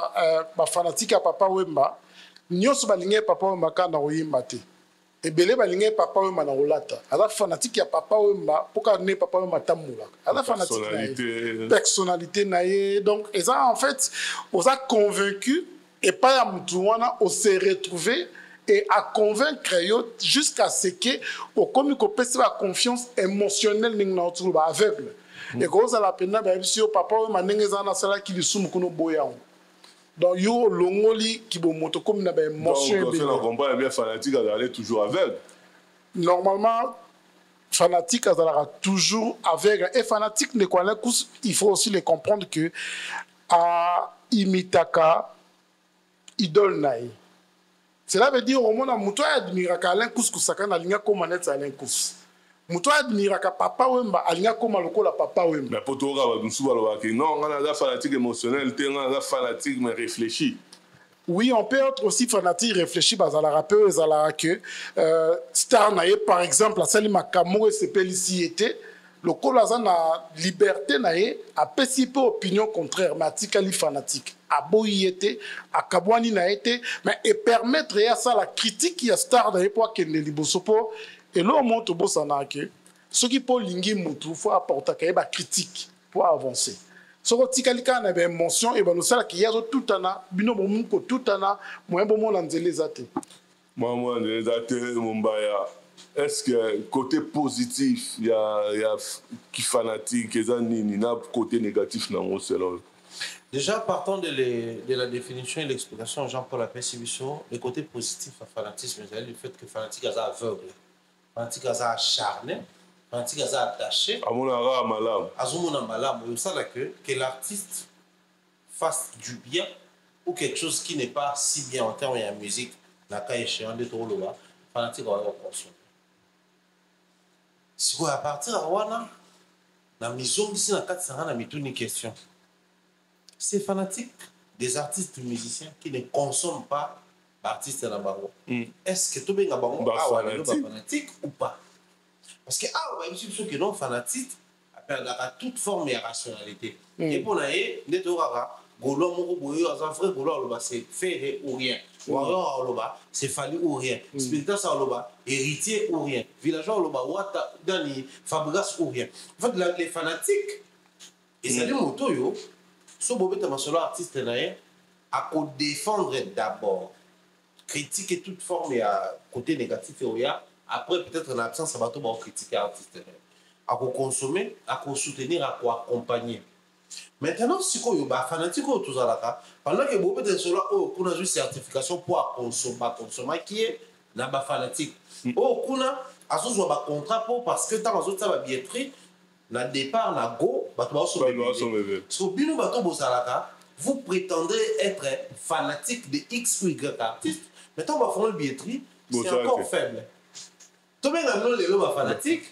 où fanatique à Papa Wemba, nous sommes Papa Wemba quand on a maté. Et belé balingue Papa Wemba na olata. Alors fanatique à Papa Wemba, pourquoi ne Papa Wemba tamoula? Alors fanatique personnalité naïe. Donc, et ça en fait, on a convaincu et pas à Moutouana, on s'est retrouvé. Et à convaincre jusqu'à ce que au commis qu'on peut la confiance émotionnelle n'en aveugle et quand ça la peine ben si au papa ou manengeza na sala qui lui soum kuno boya donc yo longoli qui bo moto comme na ben émotion donc on comprend bien fanatique d'aller toujours aveugle normalement fanatique azala toujours aveugle et fanatique ne quoi là il faut aussi les comprendre que à imitaka idole naï. Cela veut dire au moins que Moutoua admire Alain Kousaka na linga comme manette Alain Kous. Moutoua admire Papa Wemba alinga comme la Papa Wemba. Mais pour toi, non, on a un fanatique émotionnel, on a un fanatique mais réfléchi. Oui, on peut être aussi fanatique réfléchi à la rappeuse à la que Star Naye par exemple à Salim Makamou et CPLC était le colasan na liberté naye a pécipé opinion contraire mais atikali fanatique a boyete a kabwani na été mais et permettre à ça la critique qui a Star naye pour que ne libosopo et là on monte bosana que ce qui pour lingi mutu faut apporter kayeba critique pour avancer so ko tikalika na be émotion et ben ça qui y a tout ana bino bomu ko tout ana moyen bomo na nzelezate moi nzelezate mumbaya. Est-ce que côté positif, il y a qui fanatique, il y a côté négatif dans mon selon? Déjà, partant de la définition et l'explication, Jean-Paul Apessibiso, le côté positif à fanatisme, c'est le fait que fanatique est aveugle, fanatique est acharné, fanatique est attaché. À mon avis, malam. À mon malam, il ça que l'artiste fasse du bien ou quelque chose qui n'est pas si bien en termes de musique, n'a qu'à échéant de trop loin, fanatique va avoir consommer. Si vous à partir de Rwanda, dans la maison ici, dans 400 ans, une question. C'est fanatique des artistes musiciens qui ne consomment pas l'artiste dans le Bango. Est-ce que tout le monde est fanatique ou pas? Parce que il y a ceux qui sont fanatiques, à toute forme et rationalité. Et pour nous, c'est fait ou rien. C'est fallu ou rien. Spectateur héritier ou rien. Villageois Fabregas ou rien. En fait, les fanatiques, et ça dit moto, ce que artiste à défendre d'abord, critiquer toute forme et à côté négatif et après peut-être en absence, ça va tout critiquer l'artiste. À consommer, à soutenir, à accompagner. Maintenant, si vous êtes fanatique, pendant que vous êtes sur là, une certification pour consommer qui est fanatique. Vous avez un contrat parce que dans les autres billetterie, na départ, na go, vous prétendez être fanatique de X ou Y artiste, mais quand vous faites une billetterie, c'est encore faible. Tout le monde est fanatique,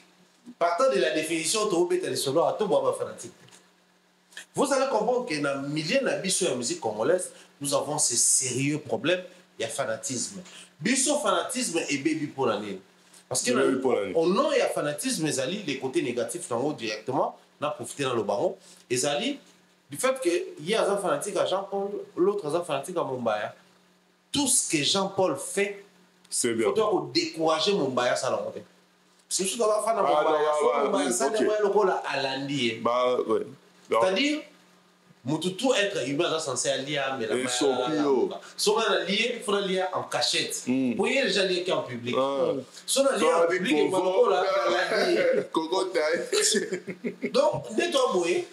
partant de la définition, vous êtes fanatique. Vous allez comprendre que dans le milieu de la musique congolaise, nous avons ces sérieux problèmes. Il y a fanatisme. Biso fanatisme et baby pour l'année. Parce que au nom il y a fanatisme, les côtés négatifs directement, on a profité dans le baron. Et du fait qu'il y a un fanatique à Jean-Paul, l'autre un fanatique à Mumbaya. Tout ce que Jean-Paul fait, c'est bien. Il faut décourager Mumbaya, ça l'a monté. c'est juste d'avoir fait c'est-à-dire Mututu être humain censé aller à mais la son allié il faut aller en cachette pour y déjà lié en public son allié en public il faut là donc dès toi boy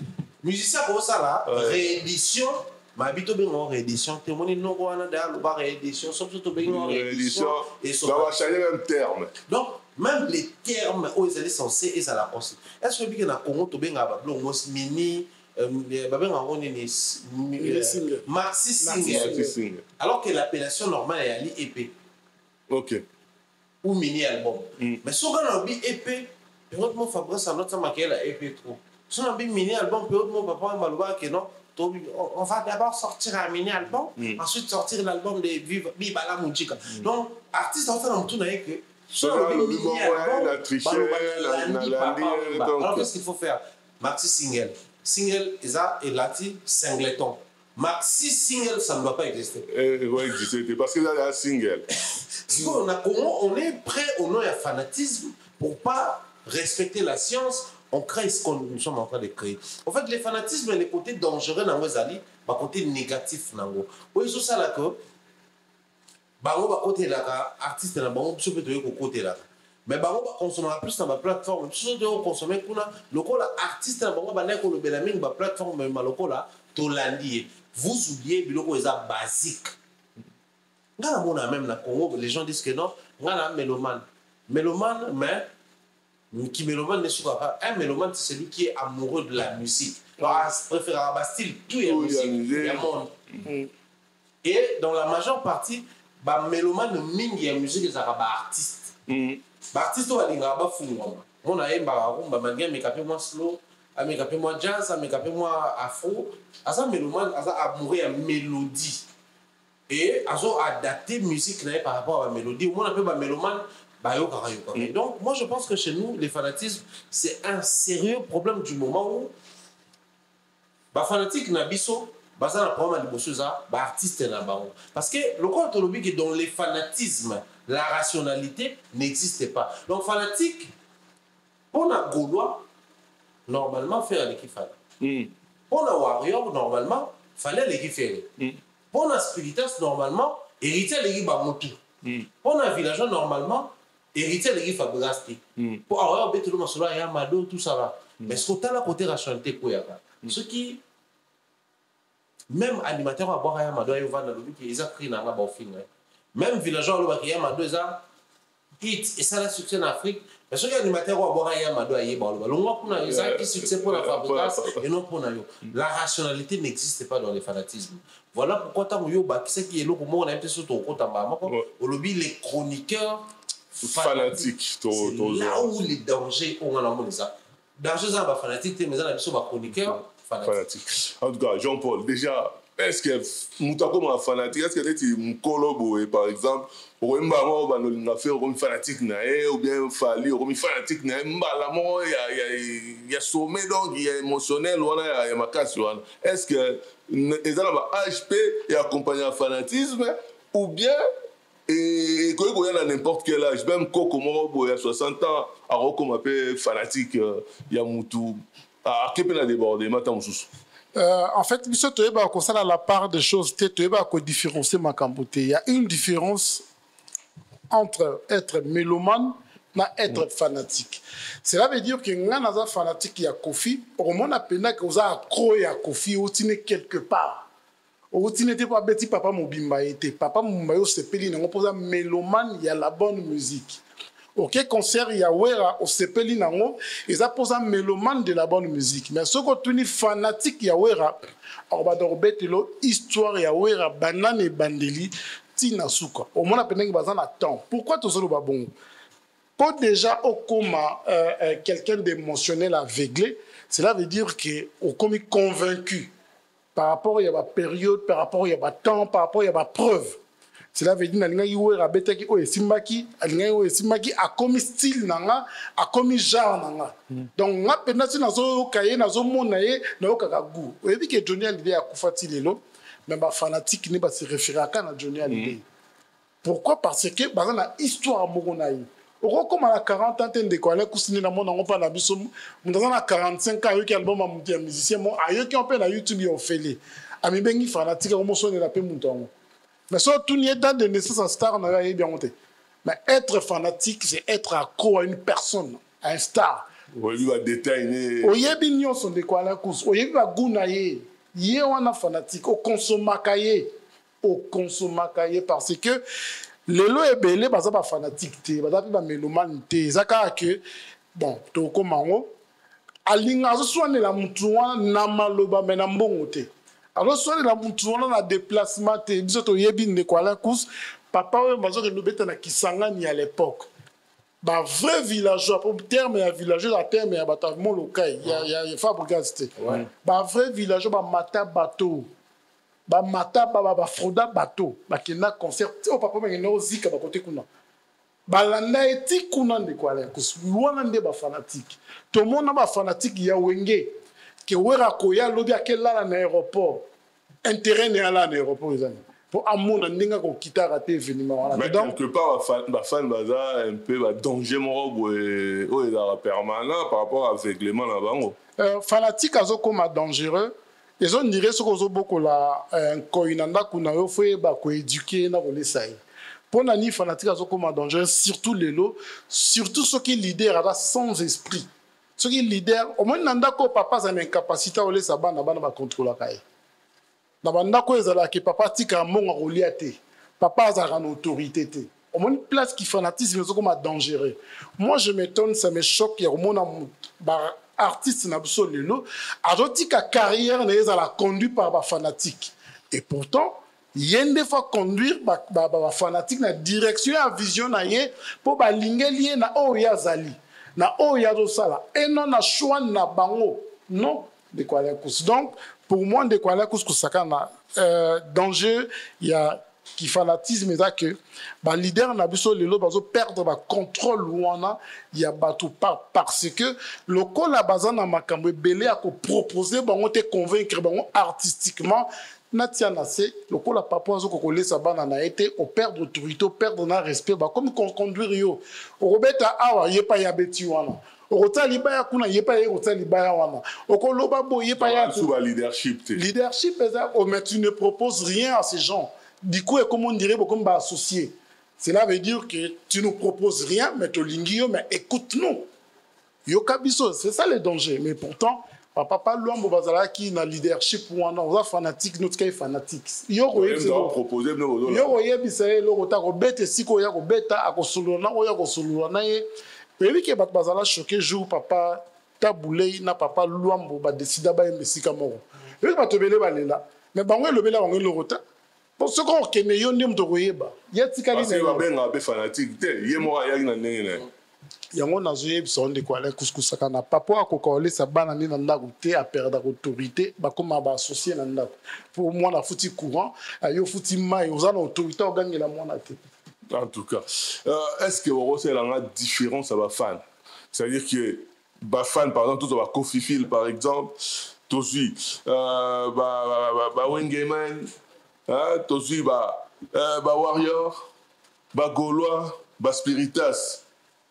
musicien comme ça là réédition ma bito bien en réédition tout le monde non quoi on a le bar réédition surtout bien en réédition et ça va changer même terme donc même les termes où ils allaient censés et ça la pense est-ce que bien na Congo to bien ba blongo mini maxi single alors que l'appellation normale est ali EP ok ou mini album mais si on a un EP peut-être mon Fabrice a notre maquille la EP trop si on a un mini album peut-être mon papa maloba que non on va d'abord sortir un mini album ensuite sortir l'album de Viva la Musica donc artiste en fait dans tout n'ayez que si on a un mini album alors qu'est-ce qu'il faut faire maxi single single et lati singleton maxi single ça ne doit pas exister doit exister parce que là il y a un single on est prêt au nom et fanatisme pour pas respecter la science on crée ce que nous sommes en train de créer en fait les fanatismes les côtés dangereux dans les alliés les côtés négatifs nango oui c'est ça là que bango ba côté là artiste na bango so peut to côté là mais bango ba consommer plus dans ma plateforme so de consommer kuna lokola artiste na bango ba na ko le belaming ba plateforme mais lokola to landi vous oubliez biloko eza basique ngana mona même na Congo les gens disent que non ngana mélomane mais qui mélomane ne soit pas un mélomane c'est celui qui est amoureux de la musique préfère un style tout est musique il y a monde et dans la majeure partie ba mélomane mingi ya musique ezaka ba artiste ba artiste balinga ba funga mona yemba rumba mangia mekape moi slow amekape moi jazz amekape moi afro asa mélomane asa amoureux ya mélodie et azo adapter musique par rapport à la mélodie on appelle ba mélomane donc moi je pense que chez nous les fanatismes c'est un sérieux problème du moment où ba fanatique na biso baza na problème de bosoza ba artiste na bango parce que le compte lobby que dans les fanatismes la rationalité n'existe pas donc fanatique pour la Gaulois normalement faire l'équipe pour la warrior normalement fallait l'équipe faire pour la spiritas normalement hériter l'équipe bamotu pour la villageois normalement hériter l'équipe fabrasti pour avoir beto le masolo ya mado tout ça va mais ce côté là côté rationalité quoi ya ce qui même animateur à boire ya mado ya vendre le qui ils a pris na ba fin même villageois le ba ya mado ça hit et ça la succès en Afrique parce que animateur à boire ya mado ya ba le longo kuna ils a qui succès pour la fabrication et non pour na yo la rationalité n'existe pas dans les fanatismes voilà pourquoi tant yo ba qui c'est qui est là pour moi on a un peu surtout au côté bas au lobby les chroniqueurs fanatiques là où les dangers on a monté ça danger ça ba fanatique mais ça la biso ba chroniqueur fanatique en tout cas Jean-Paul déjà est-ce que mutako ma fanatique est-ce que tu mukolo boy par exemple ou mbamo ba no linga faire comme fanatique na ou bien fali comme fanatique na mbala mo ya sommet donc il y a émotionnel ou il y a makasi est-ce que ezala ba HP et accompagner un fanatisme ou bien et quand il y a n'importe quel âge même comment boy à 60 ans à comme un peu fanatique il y a mutu à qui peut la déborder maintenant en fait, la part des choses, différencier ma camboté. Il y a une différence entre être mélomane et être fanatique. Cela veut dire que quand on est fanatique, il y a Kofi. Au moins, on a peine que vous avez accro à Kofi, ou quelque part. Ou tu n'étais pas bêti, papa Mobimba était. Papa Mobimba, c'est peli, on pose un mélomane, il y a la bonne musique. Ok, concert Yawera au Sepeli Nango, ils apposent un mélomane de la bonne musique. Mais ce que tu es fanatique Yawera, on va dormir histoire Yawera, banane et bandeli, tina souka. Au moins, on a besoin de temps. Pourquoi tout ça le bon? Pour déjà au coma quelqu'un d'émotionnel aveuglé, cela veut dire qu'on comme convaincu par rapport à la période, par rapport à la temps, par rapport à la preuve. Cela veut dire que Simbaki a commis style nanga, a commis genre nanga. Donc nga pena si nazo kaye nazo monaye na okakagu. Vous avez que Johnny Hallyday a kufati lelo, mais ba fanatique ne ba se référer à Johnny Hallyday. Pourquoi? Parce que bazana histoire moko na yi. Comme à 40 ans, tu as cousine na mona pas na biso. Nous avons 45 ans, qui album à musicien, moi, ailleurs qui on peut na YouTube on fait les. Ami bengi fanatique, on sonne la paix mouton. Mais ça tout n'y est dans de naissance en star on a bien monté. Mais être fanatique, c'est être accro à une personne, à un star. Oui, va détailler. Oyebi nyon son de quoi la course. Oyebi va gounaye. Yé wana fanatique. Au consomakaye. Au consomakaye parce que lelo ebele baza ba fanatique te, baza pe ba mélomane te. Zaka que bon, to komango alinga zo swane la mutu wana na maloba mena mbongo te. Alors swane la mutu wana na déplacement te. Biso to yebi ne quoi la course. Papa we bazo ke lobeta na Kisangani à l'époque. Bah vrai villageois pour terme ya villageois la terme ya bata mon local ya fabricante bah vrai villageois bah mata bateau ba mata ba froda bateau ba kena concert o papa me no zika ba côté kuna ba landa eti kuna de quoi là kus wana nde ba fanatique to mona ba fanatique ya wenge ke wera ko ya lobi akela na aéroport intérêt ne ala na aéroport izani pour amona ndinga ko kita rater événement voilà donc quelque part ba fan baza un peu ba danger moko o eza permanent par rapport à règlement na bango fanatique azokoma dangereux ils ont dirait ce qu'on beaucoup la koinanda kuna yo foi ba ko éduquer na ko lesai pour nani fanatique azokoma dangereux surtout lelo surtout ceux qui leader à sans esprit ceux qui leader au moins nanda ko papa za incapacité o lesa bana ba contrôler kai na banda ko ezala ki papa tika monga kolia te papa azara na autorité te au moins une place qui fanatisme c'est comme dangereux moi je m'étonne ça me choque ya mona ba artiste na biso lelo azotika carrière na ezala conduit par ba fanatique et pourtant yende fa conduire ba fanatique na direction à vision na ye pour ba lingeli na oya zali na oya do sala et non na choix na bango non de quoi la course donc pour moi de quoi la course kusakana danger il y a qui fanatisme ça que ba leader na biso lelo bazo perdre ba contrôle wana il y a bato parce que le col la bazana makambo belé a ko proposer bango te convaincre bango artistiquement natia na se le col la papa zo ko lesa bana na été au perdre autorité au perdre na respect ba comme conduire yo robeta awa yepa ya beti wana okota libaya kuna yepa ye okota libaya wana okoloba bo yepa ya sous leadership leadership mais tu ne proposes rien à ces gens. Du coup, comme on dirait, comme associé. Cela veut dire que tu ne nous proposes rien, mais tu lingio, mais écoute-nous. Yokabiso, c'est ça le danger. Mais pourtant, papa Luambo Bazala qui na leadership ou on a fanatique, notre cas fanatique. Proposer le rota robete siko ya robeta akosulona oya kosulona ye. Puis que Bazala choqué jour papa taboulé na papa Luambo ba décida ba mesika moko. Puis ba tobele balela. Mais bango le bela bango le rota. Pour ce qu'on connaît, il y a des gens qui parce que les fanatiques, il y a des gens il y a des gens qui sont des couscous na papa ko ko le sabana ni nanda goûter à perdre autorité ba comme ba associé nanda pour moi la fouti courant yo fouti mai aux autorité au gagner la monate en tout cas est-ce que vous avez la différence à ba fan c'est-à-dire que ba fan par exemple tout ba Kofi Phil par exemple aussi ba Wengeman tozi ba warrior ba gaulois ba spiritas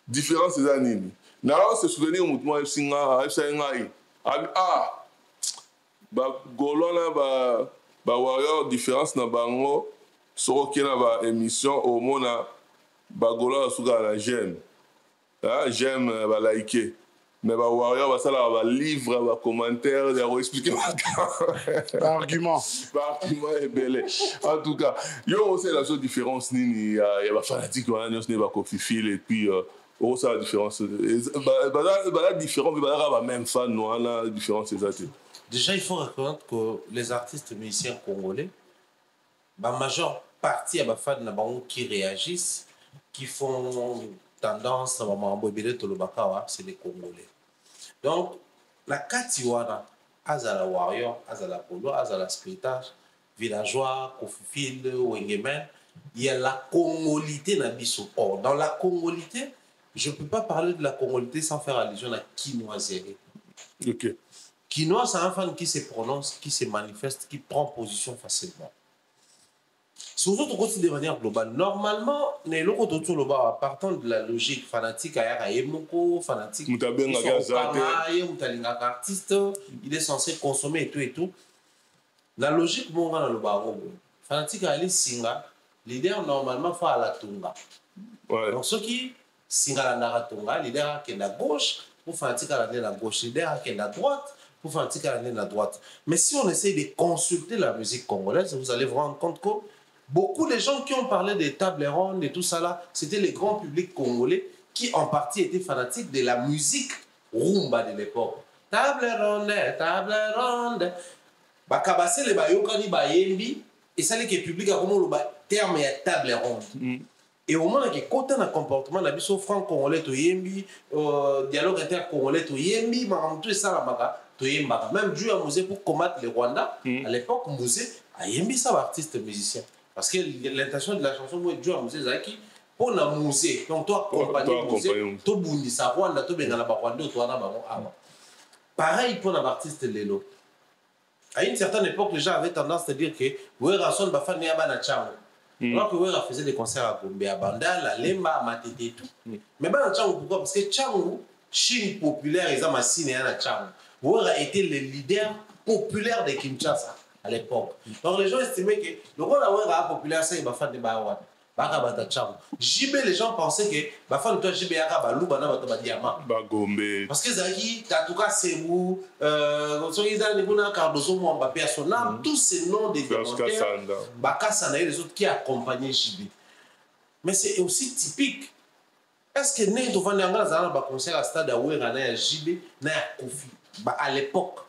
différence des animes na se souvenir mutumo singa ngai ba gaulois na ba warrior différence na bango soko na ba émission au mona ba gaulois suka na j'aime ba liker mais ba warrior ba sala ba livre ba commentaire de expliquer par argument est belé en tout cas yo c'est la seule différence ni ya ba fanatique wana nyos ne ba Kofi Phil et puis c'est la différence la différence ba même fan wana différence c'est ça. Déjà il faut reconnaître que les artistes musiciens congolais ba majeure partie ba fans na bango qui réagissent qui font tendance à mambo belé to lobakawa c'est les Congolais. Donc la katiwana azala warrior azala polo azala spiritage villageois Kofi Phil Wengeman il y a la congolité na biso. Or dans la congolité je peux pas parler de la congolité sans faire allusion à Kinoiserie. OK. Kinois c'est un fan qui se prononce qui se manifeste qui prend position facilement. surtout de manière globale. Normalement, les locaux autour de là, partant de la logique fanatique, fanatique, artiste, il est censé consommer et tout. La logique, bon, dans le baron, fanatique à singa, leader normalement fait à la tunga. Donc ceux qui singa la tunga, leader qui est à gauche, pour fanatique à la gauche, leader qui est à droite, pour fanatique à la droite. Mais si on essaie de consulter la musique congolaise, vous allez vous rendre compte que beaucoup de gens qui ont parlé des tables rondes et tout ça là, c'était les grands publics congolais qui en partie étaient fanatiques de la musique rumba de l'époque. Table ronde. Bakabase le bayokani bayembi et ça les que public a comme le terme ya table ronde. Et au moment que côté un comportement la biso franc congolais to yembi dialogue inter-congolais to yembi maram tout ça la maka to yemba même Dieu a musée pour combattre le Rwanda à l'époque musée a yembi ça artiste musicien parce que l'intention de la chanson moi Dieu a musée zaki pour la musée donc toi accompagner musée to bundi sa Rwanda to bengana ba Rwanda to na ba pareil pour la artiste lelo. À une certaine époque, les gens avaient tendance à dire que Wera son bafan ya bana chango. Alors que Wera faisait des concerts à Gombe, à Bandal, à Lemba, à Matete et tout. Mais bana chango pourquoi? Parce que chango, Chine populaire, ils ont massiné à chango. Wera était le leader populaire de Kinshasa à l'époque. Donc les gens estimaient que le rôle de Wera populaire, c'est bafan de Bawa. JB, les gens pensaient que Bafan toi JB Yaka Balou Bana Batoba Diamant. Parce que Zaki, Tatuka Sebou, Cardozo Mwamba Personnam, tous ces noms des volontaires, Baka Sanaï, les autres qui accompagnaient JB. Mais c'est aussi typique. Est-ce que Né Tovandanga Zana va concert à stade à Ouera na JB na Kofi à l'époque?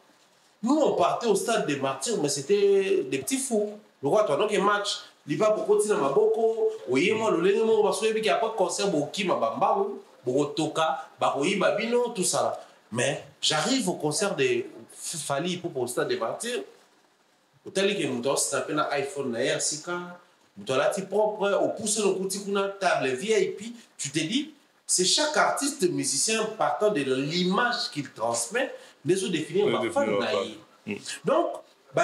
Nous on partait au stade des martyrs, mais c'était des petits fous. Le roi, toi, donc, match. Il va pour continuer à Maboko, oui, moi, le légume, parce qu'il n'y a pas de concert, Boki, Mabambao, Botoka, Baroui, Babino, tout ça. Mais j'arrive au concert de Fali pour le stade des martyrs. Au tel que nous avons un iPhone, un Sika, nous avons propre, au pouce de nos table VIP. Tu te dis, c'est chaque artiste musicien partant de l'image qu'il transmet, les autres définir ma fan. Donc,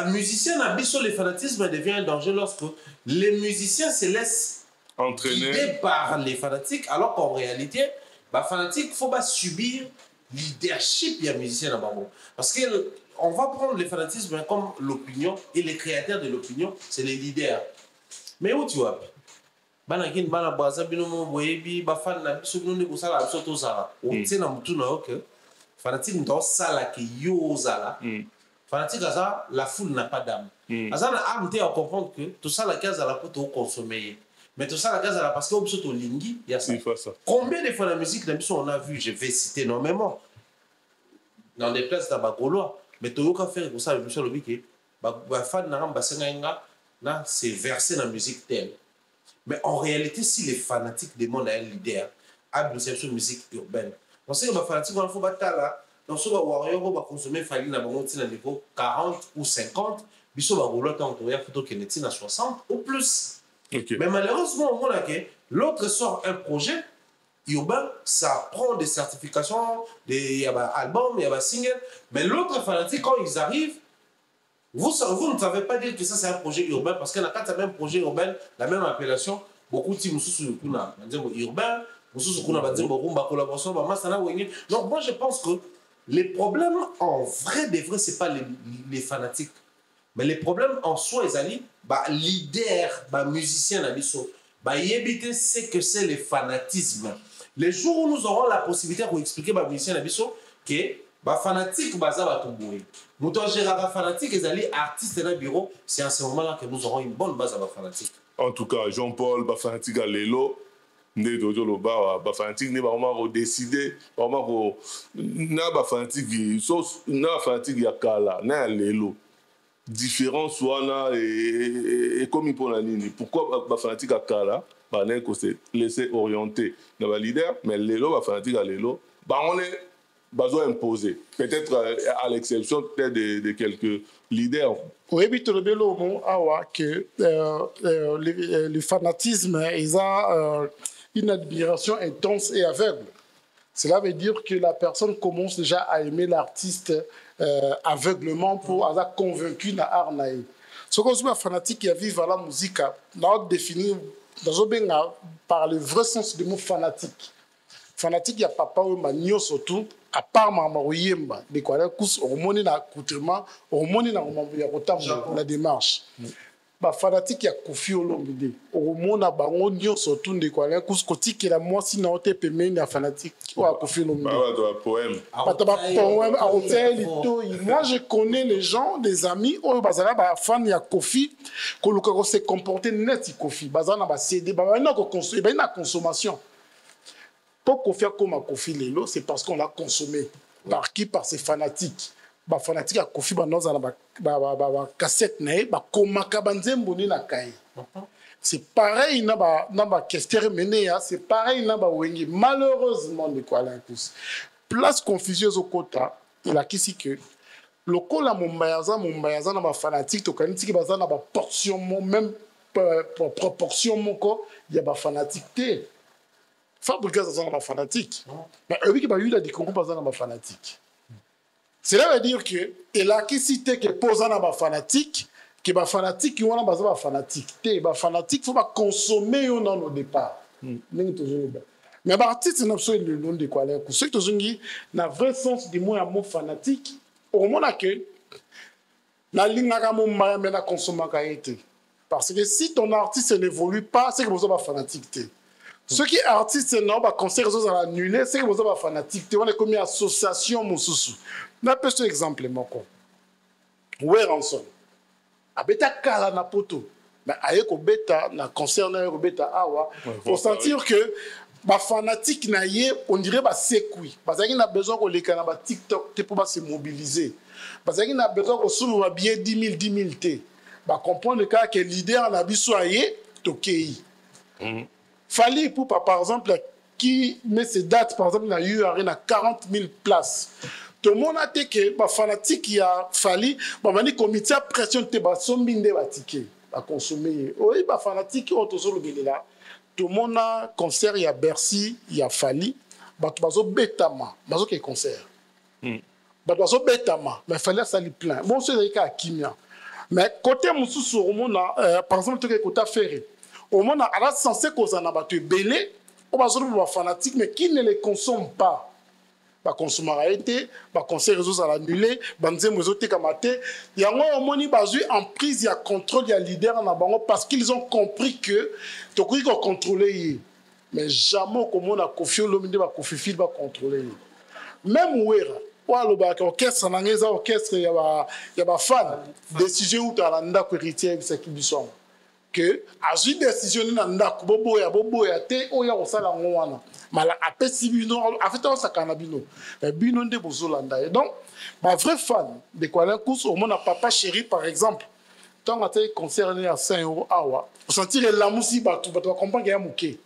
musicien n'a pas le fanatisme devient un danger lorsque les musiciens se laissent entraîner par les fanatiques, alors qu'en réalité, fanatique, il faut pas subir le leadership des musiciens. Parce qu'on va prendre le fanatisme comme l'opinion, et les créateurs de l'opinion, c'est les leaders. Mais où tu vois? Fanatique, la foule n'a pas d'âme. Azan a âme à comprendre que tout ça, la case à la côte au consommer. Mais tout ça, la case à la parce qu'on au lingui, il y a ça. Combien de fois la musique on a vu, je vais citer énormément, dans des places de Bagolois, mais tu as fait pour ça, le monsieur Lobi, que fan n'a c'est versé dans la musique telle. Mais en réalité, si les fanatiques demandent à un leader, à une musique urbaine, on sait que les fanatiques, il faut battre là. Donc, si on va consommer Fali na niveau 40 ou 50, biso va rouler tant qu'il y a photo qui est à 60 ou plus. Mais malheureusement, on a que l'autre sort un projet urbain, ça prend des certifications, il y a un album, il y a un single, mais l'autre fanatique, quand ils arrivent, vous ne savez pas dire que ça c'est un projet urbain, parce qu'il y a quand même projet urbain, la même appellation, beaucoup de teams urbain, collaboration, donc moi je pense que les problèmes en vrai de vrai, ce n'est pas les fanatiques. Mais les problèmes en soi, ils allaient, leader, musicien, éviter ce que c'est le fanatisme. Les jours où nous aurons la possibilité de expliquer aux musiciens que les fanatiques, nous avons géré fanatique, ils allaient artistes dans le bureau, c'est à ce moment-là que nous aurons une bonne base à la fanatique. En tout cas, Jean-Paul, fanatique à l'élo. Né dojo lo ba fanatique ne vraiment décider vraiment na fanatique so na fanatique ya kala na lelo différence wana et comme pour la nini pourquoi fanatique ya kala na ko se laisser orienter na ba leader mais lelo fanatique ya lelo on est besoin imposer peut-être à l'exception peut-être de quelques leaders. Oui, mais que le fanatisme ils ont une admiration intense et aveugle. Cela veut dire que la personne commence déjà à aimer l'artiste aveuglement pour être convaincu na arnaï. Ce qu'on dit fanatique qui vivent à la musique, on définit par le vrai sens du mot fanatique. Fanatique, il y a papa ou manio surtout, à part maman ou yemba, de quoi la course, hormone na accoutrement, hormone na la démarche. Bah fanatique il y a Kofi Olomide, hormone na bango nyo surtout de quoi la course kotique la moi si na ote peme na fanatique ou à Kofi Olomide. Bah poème. Moi je connais les gens, des amis, oh bazala ba fan ya Kofi, ko luka ko se comporter net Kofi, bazana ba CD, ba na ko consommer, ba na consommation. Pour Kofi comme Kofi Lelo, c'est parce qu'on l'a consommé. Par qui? Par ses fanatiques. Les fanatiques à Kofi, cassette, c'est pareil, c'est pareil, malheureusement, place confusion au quota, il a qui si que le col à Mumbayaza, n'a fanatique, tu connais qui bazan n'a portion, même proportion, il y a des fanatiques. Fabriquer ça dans ma fanatique. Mais eux qui eu la dit qu'on pas dans ma fanatique. Cela veut dire que et là qui cite que pose dans ma fanatique, que ma fanatique qui on a besoin de fanatique. Té ma fanatique faut pas consommer au non au départ. Mais artiste c'est absolument le nom de quoi là. Ceux qui ont na vrai sens du mot amour fanatique, au moment que la ligne na mo ma na consommer kaité. Parce que si ton artiste n'évolue pas, c'est que vous êtes fanatique. Ceux qui artistes non ba concert aux annulés c'est que vous avez fanatique on est comme une association mususu na peste exemple moko ouais ranson abeta kala na poto mais aye ko beta na concert na ko beta awa pour sentir que ba fanatique na ye on dirait ba sekui parce qu'il a besoin ko leka na ba TikTok te pour se mobiliser parce qu'il a besoin ko sulu ba bien 10 000 te ba comprendre le cas que leader na biso aye tokei. Fallait pour par exemple qui met ses dates par exemple il y a eu à 40 000 places. Tout le monde a dit que les fanatiques qui a fallu le comité a pression de sombinde va ticket à consommer. Oui, les fanatiques qui ont toujours le là. Tout le monde a concert il y a Bercy, il y a fallu bazo betama, bazo qui concert. Bazo betama, mais fallait ça lui plein. Bon c'est le cas à Kimia. Mais côté mususu au monde par exemple tout que côté ferré. Au moment où on est censé qu'on a battu belé, on va se retrouver fanatique, mais qui ne les consomme pas. Les consommateurs ont été, les conseils réseaux à l'annulé, les réseaux ont il y a un moment en prise, il y a contrôle, il y a leader en abandon parce qu'ils ont compris que tu peux contrôler. Mais jamais comme on a confié l'homme de Kofi va contrôler. Même Ouera, l'orchestre, il y a des fans, décision où tu as un héritier, c'est qui sont. Que à une décision na ndako boboya te oya osala ngwana mala apesi bino afeta osakana bino bino nde bozolanda et donc ma vraie fan de quoi la course au monde papa chéri par exemple tant que tu concerné à 5 € awa pour sentir la musique tu vas comprendre qu'il y a mouké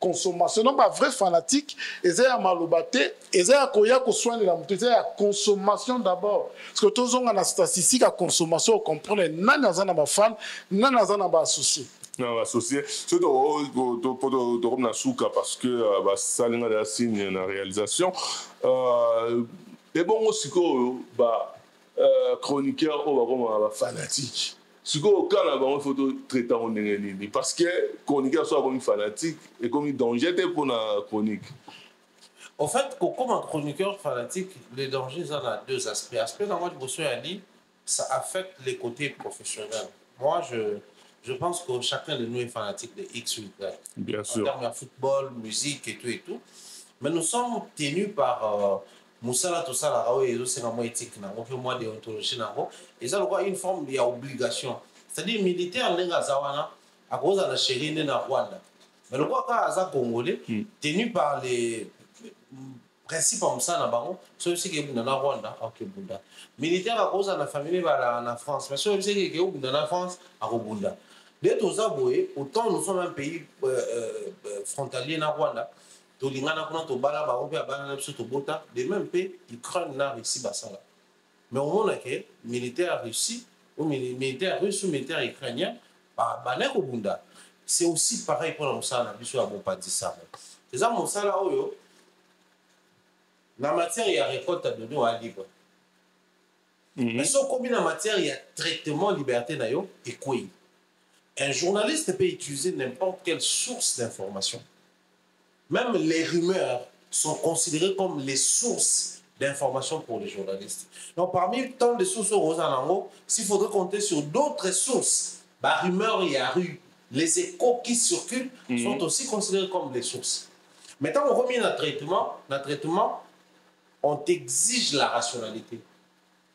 consommation donc ma vraie fanatique et c'est à malobate et c'est à koya ko soigner la moto c'est à consommation d'abord parce que tous on a statistique à consommation on comprend nana za na ba fan nana za na ba associé non associé c'est to comme na souka parce que ba salinga da signe na réalisation et bon aussi ko ba chroniqueur ou ba fanatique. Si vous avez une photo traitée en ligne, parce que chroniqueur soit comme fanatique et comme danger pour la chronique. En fait, comme un chroniqueur fanatique, les dangers sont à deux aspects. L'aspect dans moi, ça affecte les côtés professionnels. Moi, je pense que chacun de nous est fanatique de X ou Y. Bien sûr. En termes de football, musique et tout. Mais nous sommes tenus par Moussala tout ça là et c'est vraiment éthique on fait moins déontologie et ça une forme il y a obligation c'est-à-dire militaire lenga zawana à cause de la chérie na Rwanda mais le quoi ça congolais tenu par les principes comme ça na bango so c'est que na Rwanda OK bunda militaire à cause de la famille va en France mais so c'est que bunda na France à Rwanda dès tout ça autant nous sommes un pays frontalier na Rwanda tolingana kuna tobala ba ope abana na biso tobota de même pe Ukraine na Russie basala mais on a que militaire Russie ou militaire russe ou militaire ukrainien ba na ko bunda c'est aussi pareil pour la ça na biso ya bon pas dit ça c'est ça mon sala oyo la matière ya récolte de nous à libre Mais ce combien en matière, il y a traitement liberté nayo et quoi. Un journaliste peut utiliser n'importe quelle source d'information. Même les rumeurs sont considérées comme les sources d'information pour les journalistes. Donc parmi tant de sources au Rosanango, s'il faudrait compter sur d'autres sources, bah, rumeurs, il y a eu, les échos qui circulent sont aussi considérés comme des sources. Maintenant, on remet notre traitement, on t'exige la rationalité.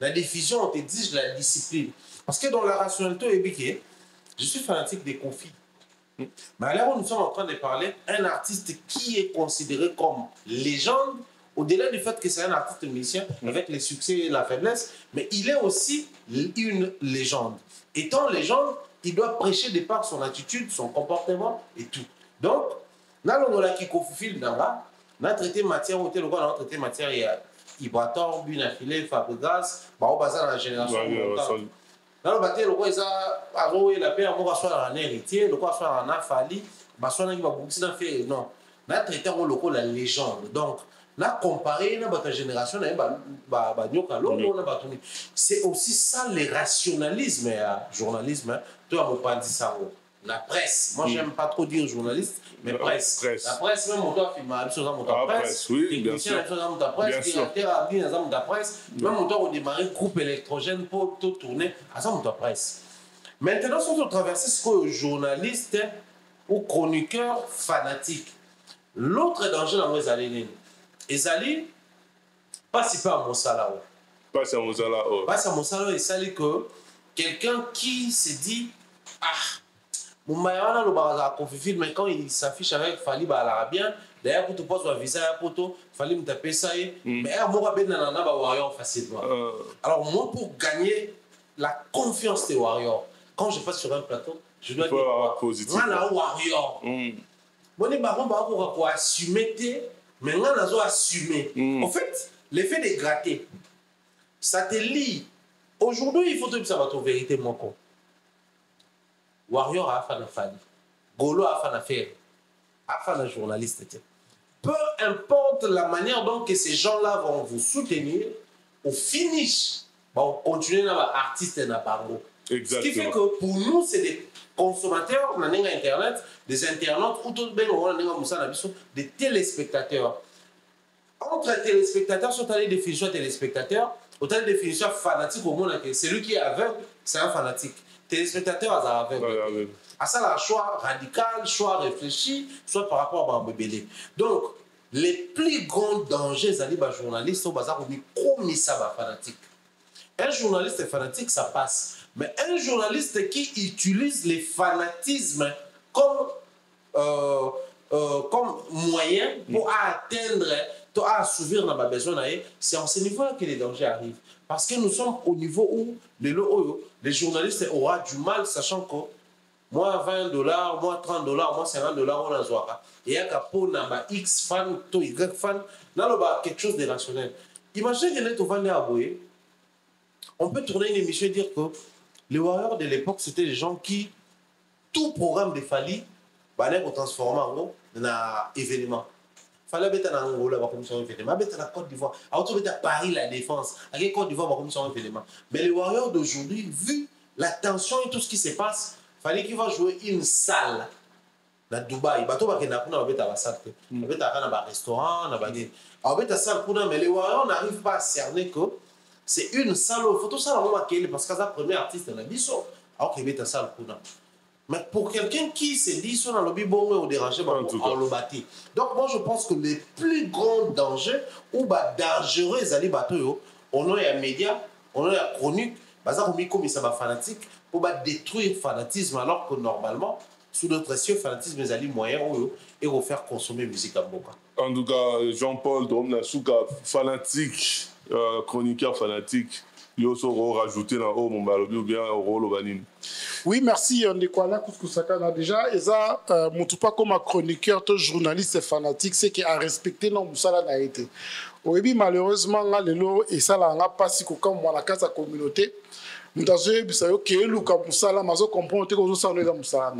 La diffusion, on t'exige la discipline. Parce que dans la rationalité, je suis fanatique des conflits. Mais là où nous sommes en train de parler, un artiste qui est considéré comme légende, au-delà du fait que c'est un artiste musicien avec les succès et la faiblesse, mais il est aussi une légende. Étant légende, il doit prêcher de par son attitude, son comportement et tout. Donc, nous avons traité matière, on a traité matière, il y a Ibrator, Bunafile, Fabregas, on va dans la génération. Dans le bâtiment, le a la paix, on va soit un héritier, le quoi soit un affali, soit un qui non. On a traité la légende. Donc, on a comparé la génération, c'est aussi ça le rationalisme et journalisme. Tu as pas dit ça. La presse, moi j'aime pas trop dire journaliste, mais presse. La presse, même on doit filmer, la presse, oui, bien sûr. La presse, la presse, même on doit démarrer groupe électrogène pour tout tourner, à ça on presse. Maintenant, si on traverse ce que journaliste ou chroniqueur fanatique, l'autre danger dans les années, Ezali, pas si pas à Monsala. Pas à Monsala. Pas à Monsala, Ezali que quelqu'un qui se dit, ah, mon maïwana le baraza conflit, mais quand il s'affiche avec Fali Balarabien, d'ailleurs pour te poser un visa à poto, Fali me taper ça y mais moi ben nanana ba warrior facilement. Alors moi pour gagner la confiance des warriors, quand je passe sur un plateau, je dois dire positif. Moi warrior. Moi les barons ba pour assumer mais moi nazo assumer. En fait, l'effet de gratter, ça te lie. Aujourd'hui, il faut que ça va ton vérité mon con. Warrior a fait un fan, Golo a fait un affaire, a fait un journaliste. Peu importe la manière dont que ces gens-là vont vous soutenir, au finish, vont continuer à être artistes et à bango. Ce qui fait que pour nous, c'est des consommateurs, on a Internet, des internautes, ou tout des téléspectateurs. Entre téléspectateurs, sur la définition téléspectateur, autant de définition fanatique au monde, celui qui est aveugle, c'est un fanatique. Téléspectateurs à aveugle. À ça, la choix radical, choix réfléchi, soit par rapport à Bambébélé. Donc, les plus grands dangers, c'est les journalistes, au bazar, comme ça, fanatique. Un journaliste fanatique, ça passe. Mais un journaliste qui utilise les fanatismes comme moyen pour atteindre, pour assouvir nos besoins, c'est en ce niveau-là que les dangers arrivent. Parce que nous sommes au niveau où les journalistes auront du mal, sachant que moi $20, moi $30, moi $50, on a zoara. Et il y a pour X fan, Y fan, quelque chose de rationnel. Imaginez que on peut tourner une émission et dire que les warriors de l'époque, c'était des gens qui, tout programme de Fali, on transforme en un événement. Fallait mettre en Angola la commission événement, mettre en Côte d'Ivoire, à Paris la défense, à Côte d'Ivoire la commission événement. Mais les warriors d'aujourd'hui, vu la tension et tout ce qui se passe, fallait qu'ils vont jouer une salle à Dubaï. Bateau va qu'il a mettre à la salle, on va mettre à un restaurant, on va mettre à la salle pour mais les warriors n'arrivent pas à cerner que c'est une salle. Il faut tout ça parce que c'est le premier artiste de la biso. Alors qu'il met à salle pour mais pour quelqu'un qui se dit sur un lobby bon ou dérangé, on le bâtit. Donc moi je pense que les plus grands dangers ou dangereux les bateaux, on a un média, on a un chronique, comme ça va fanatique pour détruire le fanatisme alors que normalement sous d'autres cieux fanatisme les alliés moyens et vous faire consommer musique à Boka. En tout cas, Jean-Paul Domnasuka fanatique, chroniqueur fanatique. Il y a aussi rajouté dans le monde ou bien au rôle au. Oui, merci Ndekwala Kouskousaka. Déjà, Eza Moutoupa comme un chroniqueur, journaliste fanatique, c'est qui a respecté nos Moussala n'a été. Oui, malheureusement, là, le lot et ça n'a pas si comme moi la case à communauté. Nous avons dit que le Moussala, mais on comprend que nous sommes dans Moussala.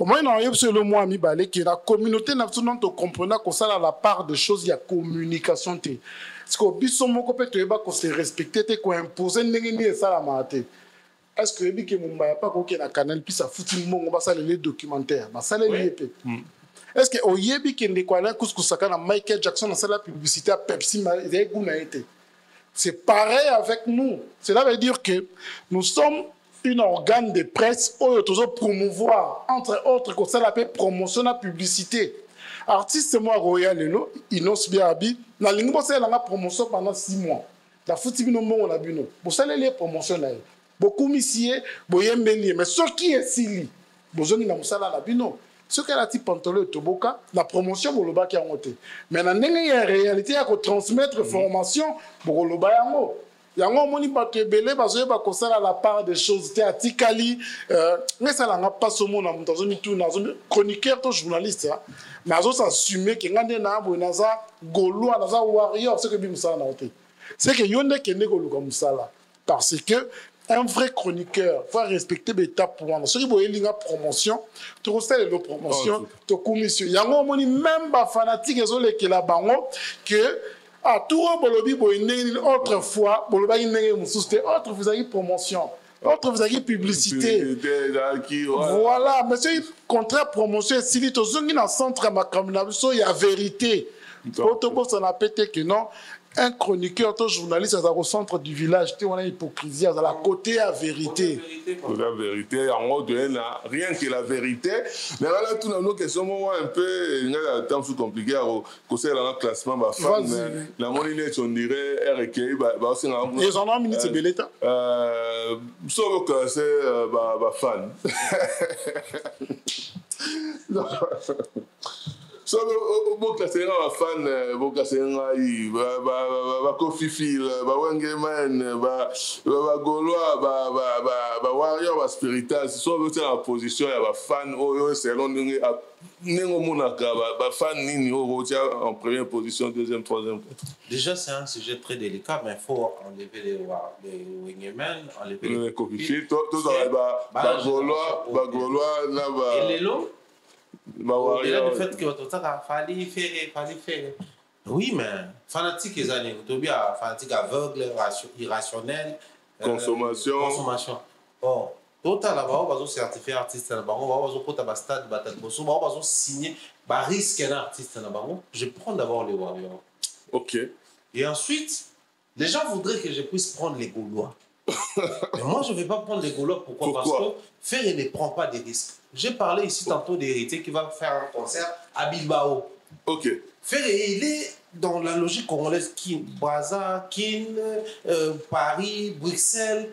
Pour moi, il y a le mois qui la communauté n'a pas compris que ça a la part de choses, il y a communication. Parce que biso moko peut être se respecter, qu'on impose n'engeni ça la maté. Est-ce que ebi ke mumba pas ko na canal puis ça foutu mongo ba ça les documentaires, ba ça les lié. Est-ce que oyebi ke ndekwala kuskusaka na Michael Jackson na la publicité à Pepsi ma eguna été. C'est pareil avec nous. Cela veut dire que nous sommes un organe de presse où il faut promouvoir, entre autres, que ça l'appelle promotion la publicité. Artiste moi Royal Lelo, Inos Biabi, la ligne bosse la promotion pendant 6 mois. La foutu bino mo na bino. Pour ça les promotion là. Beaucoup missier, boyembeli, mais ce qui est sili, besoin na musala la bino. Ce qu'elle a dit pantalon toboka, la promotion boloba qui a monté. Mais na ndenge ya réalité à transmettre formation boloba yango. Yango moni bato ebele bazoye bakosala la part des choses te atikali mais ça n'a pas ce mot na mutazo mitu na chroniqueur to journaliste mais azo s'assumer que ngande na bo naza goloa naza warrior ce que bi musala na ote c'est que yonde kende goluka musala parce que un vrai chroniqueur faut respecter les étapes pour moi. Ceux qui voient une promotion, tu conseilles la promotion, tu commission. Yango moni même ba fanatique ezole ke la bango que à tout bolobi boyne autrefois bolobi nenge mususte autre vous avez promotion. Autre vous avez publicité. Voilà, monsieur contrat promotion si li tozongi na centre makamna biso ya vérité. Pour ça n'a pété que non. Un chroniqueur, un journaliste, à au centre du village, on a hypocrisie, à la côté à vérité. La vérité, en haut de rien que la vérité. Mais là, tout dans nos questions, moi, un peu, il y a un temps plus compliqué à causer dans le classement, ma femme, la monnaie, on dirait, RK, aussi, ils en ont un minute, c'est bel état. Sauf que c'est ma fan. So bo classé un fan bo classé un ba Kofi Fil ba Wengeman ba Gaulois ba warrior ba spiritual so bo la position ya ba fan o selon ningo monaka ba fan nini o en première position, deuxième, troisième. Déjà c'est un sujet très délicat mais il faut enlever les Wengeman, enlever les Kofi Fil to ba Gaulois na ba et les lots. Au-delà du fait que tout ça fallait faire. Oui, mais fanatique les années, fanatique aveugle, irrationnel. Consommation. Bon, total là-bas, on va certifier artiste là-bas, on va stade, on va signer, risque un artiste là-bas. Je prends d'abord les Warriors. Ok. Et ensuite, les gens voudraient que je puisse prendre les Gaulois. Mais moi, je ne vais pas prendre les Gaulois. Pourquoi? Parce que Ferré ne prend pas des risques. J'ai parlé ici tantôt d'Héritier qui va faire un concert à Bilbao. Ok. Ferré, il est dans la logique congolaise. Brazza, Paris, Bruxelles.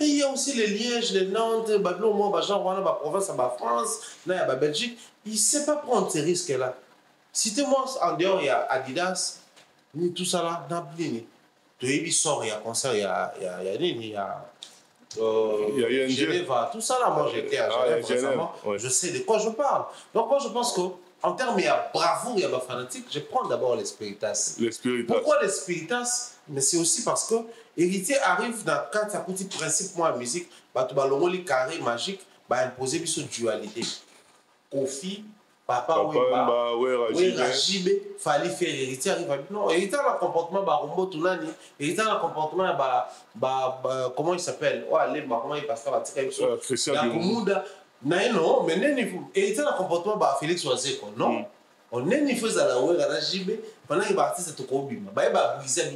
Et il y a aussi les Liège, les Nantes, Babylon, la province, la France, la Belgique. Il ne sait pas prendre ces risques-là. Citez-moi en dehors, il y a Adidas, tout ça là, Nablini. Il sort, il y a concert, il y a Genève, tout ça là, moi j'étais à Genève récemment, je sais de quoi je parle. Donc moi je pense qu'en termes, il y a bravoure, il y a fanatique, je prends d'abord les Spiritas. Pourquoi les Spiritas? Mais c'est aussi parce que Héritier arrive dans quand ça petit principe, moi, la musique, le carré magique, imposer une dualité. Kofi, Papa Rajibe, fallait faire Héritier arrive à non, Héritier a un comportement Barombo Tounani, Héritier a un comportement comment il s'appelle? Comment il passe par la Christian non, mais Héritier a un comportement Félix Oazé, non? On est niveau à la Oué Rajibe, pendant qu'il va artiste au Kobima, il va briser la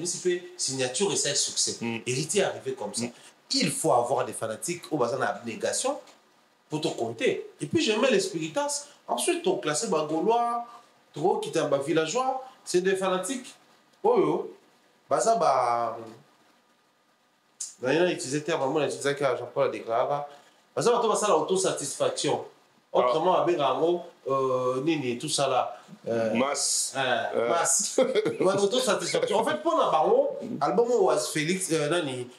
signature et ça succès. Héritier est arrivé comme ça. Il faut avoir des fanatiques au bazar d'abnégation pour te compter. Et puis je mets les Spiritas. Ensuite, on classe les Gaulois, qui est un villageois, c'est des fanatiques. Oh, ça, il a utilisé le terme, il a utilisé que Jean-Paul a déclaré. Ça, on va l'autosatisfaction. Autrement, avec Rango, Nini, tout ça là. Masse. L'autosatisfaction. En fait, pour un baron, album was Félix,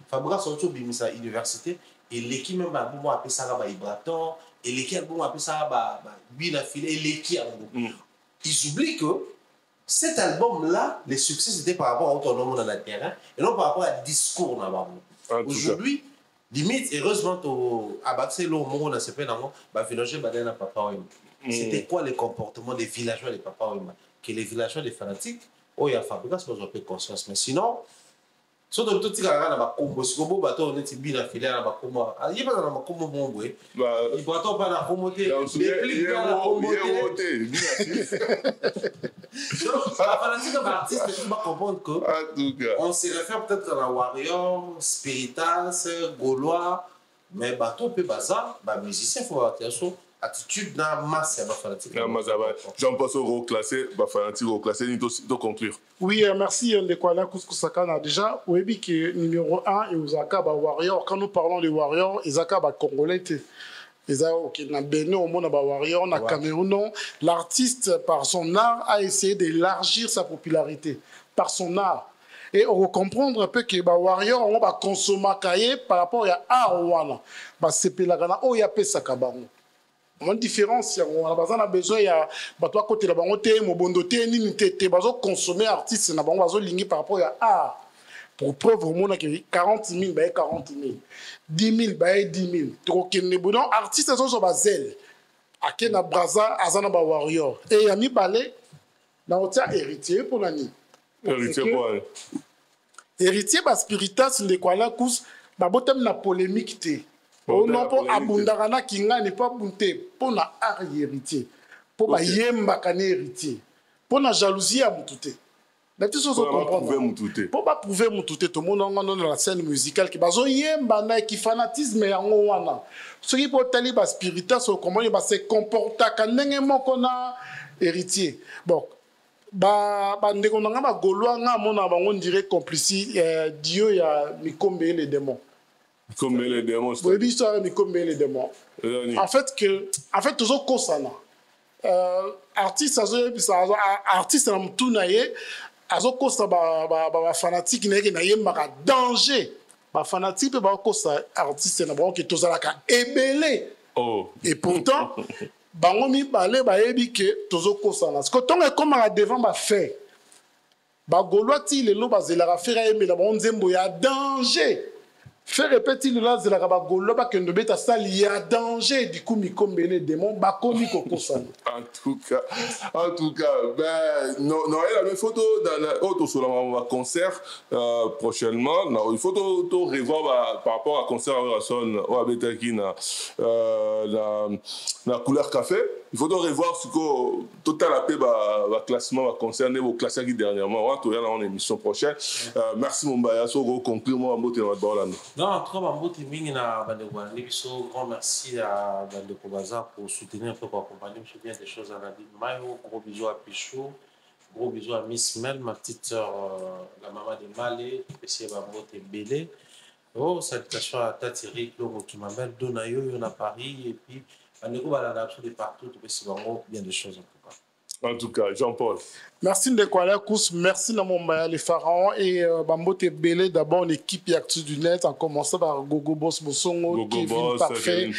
Fabrice Soto Bimisa Université, et l'équipe même a appelé ça Ibraton. Et les qui ont appelé ça et les qui ils oublient que cet album-là, les succès, c'était par rapport à autonome dans le terrain et non par rapport à discours dans le. Aujourd'hui, limite heureusement to abaxé lo moko na sepe nango ba villageois badai na papa oyo. C'était quoi les comportements des villageois des papa oyo que les villageois des fanatiques oyo ya fabrica c'est pas peu conscience mais sinon soto tout tika na ba kombo sikobo bato neti bina filière na ba kombo yiba na ba kombo bombwe il bato pas na kombo te déplique na kombo te donc la fanatique d'artiste tu vas comprendre que on se réfère peut-être à la Warrior Spiritas Gaulois mais bato peut bazar ba musicien faut avoir attention attitude na masse ya ba fanatique Jean-Paul reclassé ba fanatique reclassé ni to conclure. Oui, merci Ndekwala Kouskou-Sakana. Déjà, Webi qui est numéro 1 et Osaka ba Warrior. Quand nous parlons de Warrior, Osaka ba Congolais. Ok, na Bénin, au monde ba Warrior, na Cameroun, l'artiste par son art a essayé d'élargir sa popularité par son art. Et on va comprendre un peu que ba Warrior on va consommer cahier par rapport à art wana. Ba sepelagana o ya pesa kabango. On différence, on a besoin il y a toi côté la bango té mobondo té ni té bazo consommer artiste na bango bazo lingi par rapport à art. Pour preuve au monde que 40 000 bah 40 000 10 000 bah 10 000 trop kene bon artiste sont sur bazel ake na braza azana ba warrior et yami balé na otia héritier pour nani héritier pour héritier ba spiritas Ndekwala Kous ba botem na polémique té on non pour abundana kinga n'est pas bunté pour na art héritier pour ba yemba kané héritier pour na jalousie à mututé. Pour pas prouver mututé tout le monde dans la scène musicale qui bazo yemba na qui fanatisme yango wana ce qui peut tali ba spiritas comment il va se comporter kanenge moko na héritier bon ba ndeko nga ba Gaulois nga mona bango dirait complice Dieu ya Mikombe les démons. Comme les démons. Oui, l'histoire de comme les démons. En fait, toujours kosana. Artiste, artiste na mtunaye, azo kosa ba fanatique na yemba danger. Ba fanatique ba kosa artiste na ba ki tozalaka ebele. Oh. Et pourtant, bango mi balé ba yebi ke tozo kosana. Parce que tant comme à devant ba fait. Ba Gaulois ti le lo ba zelaka faire yemba ba nzembo ya danger. Faire répéter le lance de la Rabagolo, que nous bêta sali, il y a danger du coup, Mikombe les démons, Bakomi Kokosan. En tout cas, ben, non, il y a une photo dans la haute sur le concert prochainement. Non, il faut tout revoir par rapport à concert à son ou à Betaki la couleur café. Il faut revoir ce que total la paix va classement va concerner vos classeurs qui dernièrement. On va tout dans l'émission prochaine. Merci mon baya, so conclure moi en beauté dans votre balade. Non, trop en beauté mingi na bande wana. L'émission grand merci à bande Kobaza pour soutenir un peu pour accompagner je bien des choses à la vie. Mayo, gros bisous à Pichou, gros bisous à Miss Mel, ma petite sœur la maman de Malé, qui est beauté Bélé. Oh, salutations à Tati Rick, qui m'appelle Donayo, on a Paris et puis on est de partout, c'est vraiment bien des choses en tout cas. En tout cas, Jean-Paul. Merci Ndekwala Kous, merci Namomba les pharaons et Bambote Belé d'abord l'équipe Actu du Net en commençant par Gogo Boss Bosongo, Kevin Parfait,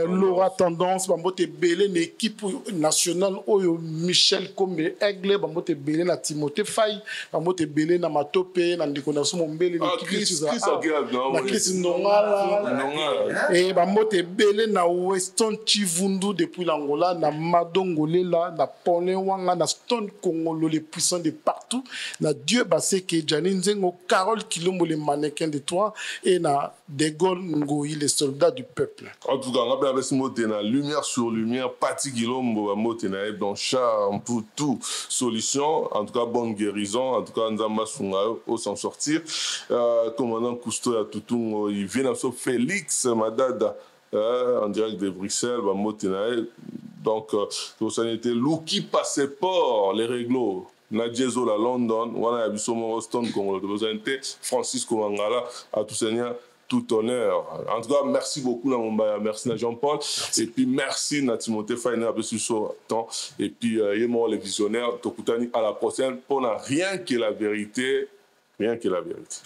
Laura Tendance, Bambote Belé l'équipe nationale Oyo Michel Kombe Aigle, Bambote Belé na Timothée Faye, Bambote Belé na Matope, na Ndikonaso Mombele l'équipe na Chris Nongala et Bambote Belé na Weston Chivundu depuis l'Angola, na Madongolela, na Pone Wanga, na Stone Congolo, les puissants de partout. Na Dieu Baseke, Janine Zengo, Carole Kilombo, les mannequins de toi, et na De Gaulle Ngoyi, les soldats du peuple. En tout cas, on rappelle avec ce mot, lumière sur lumière, Pati Kilombo, mot, dans charme, pour tout, solution, en tout cas, bonne guérison, en tout cas, Nzamba Sungayo, au s'en sortir. Commandant Cousteau, Toutou, il vient à Félix, Madada, en direct de Bruxelles, donc, ça a été Luki Passeport, les réglos. Nadjezo la London, Wana Yabisomo Austin, Congo, Francisco Mangala, à tout seigneur, tout honneur. En tout cas, merci beaucoup, Namombaya, merci à Jean-Paul, et puis merci à Timothée Faye, un peu sur ce temps, et puis, les visionnaires, Tokutani, à la prochaine, pour rien que la vérité, rien que la vérité.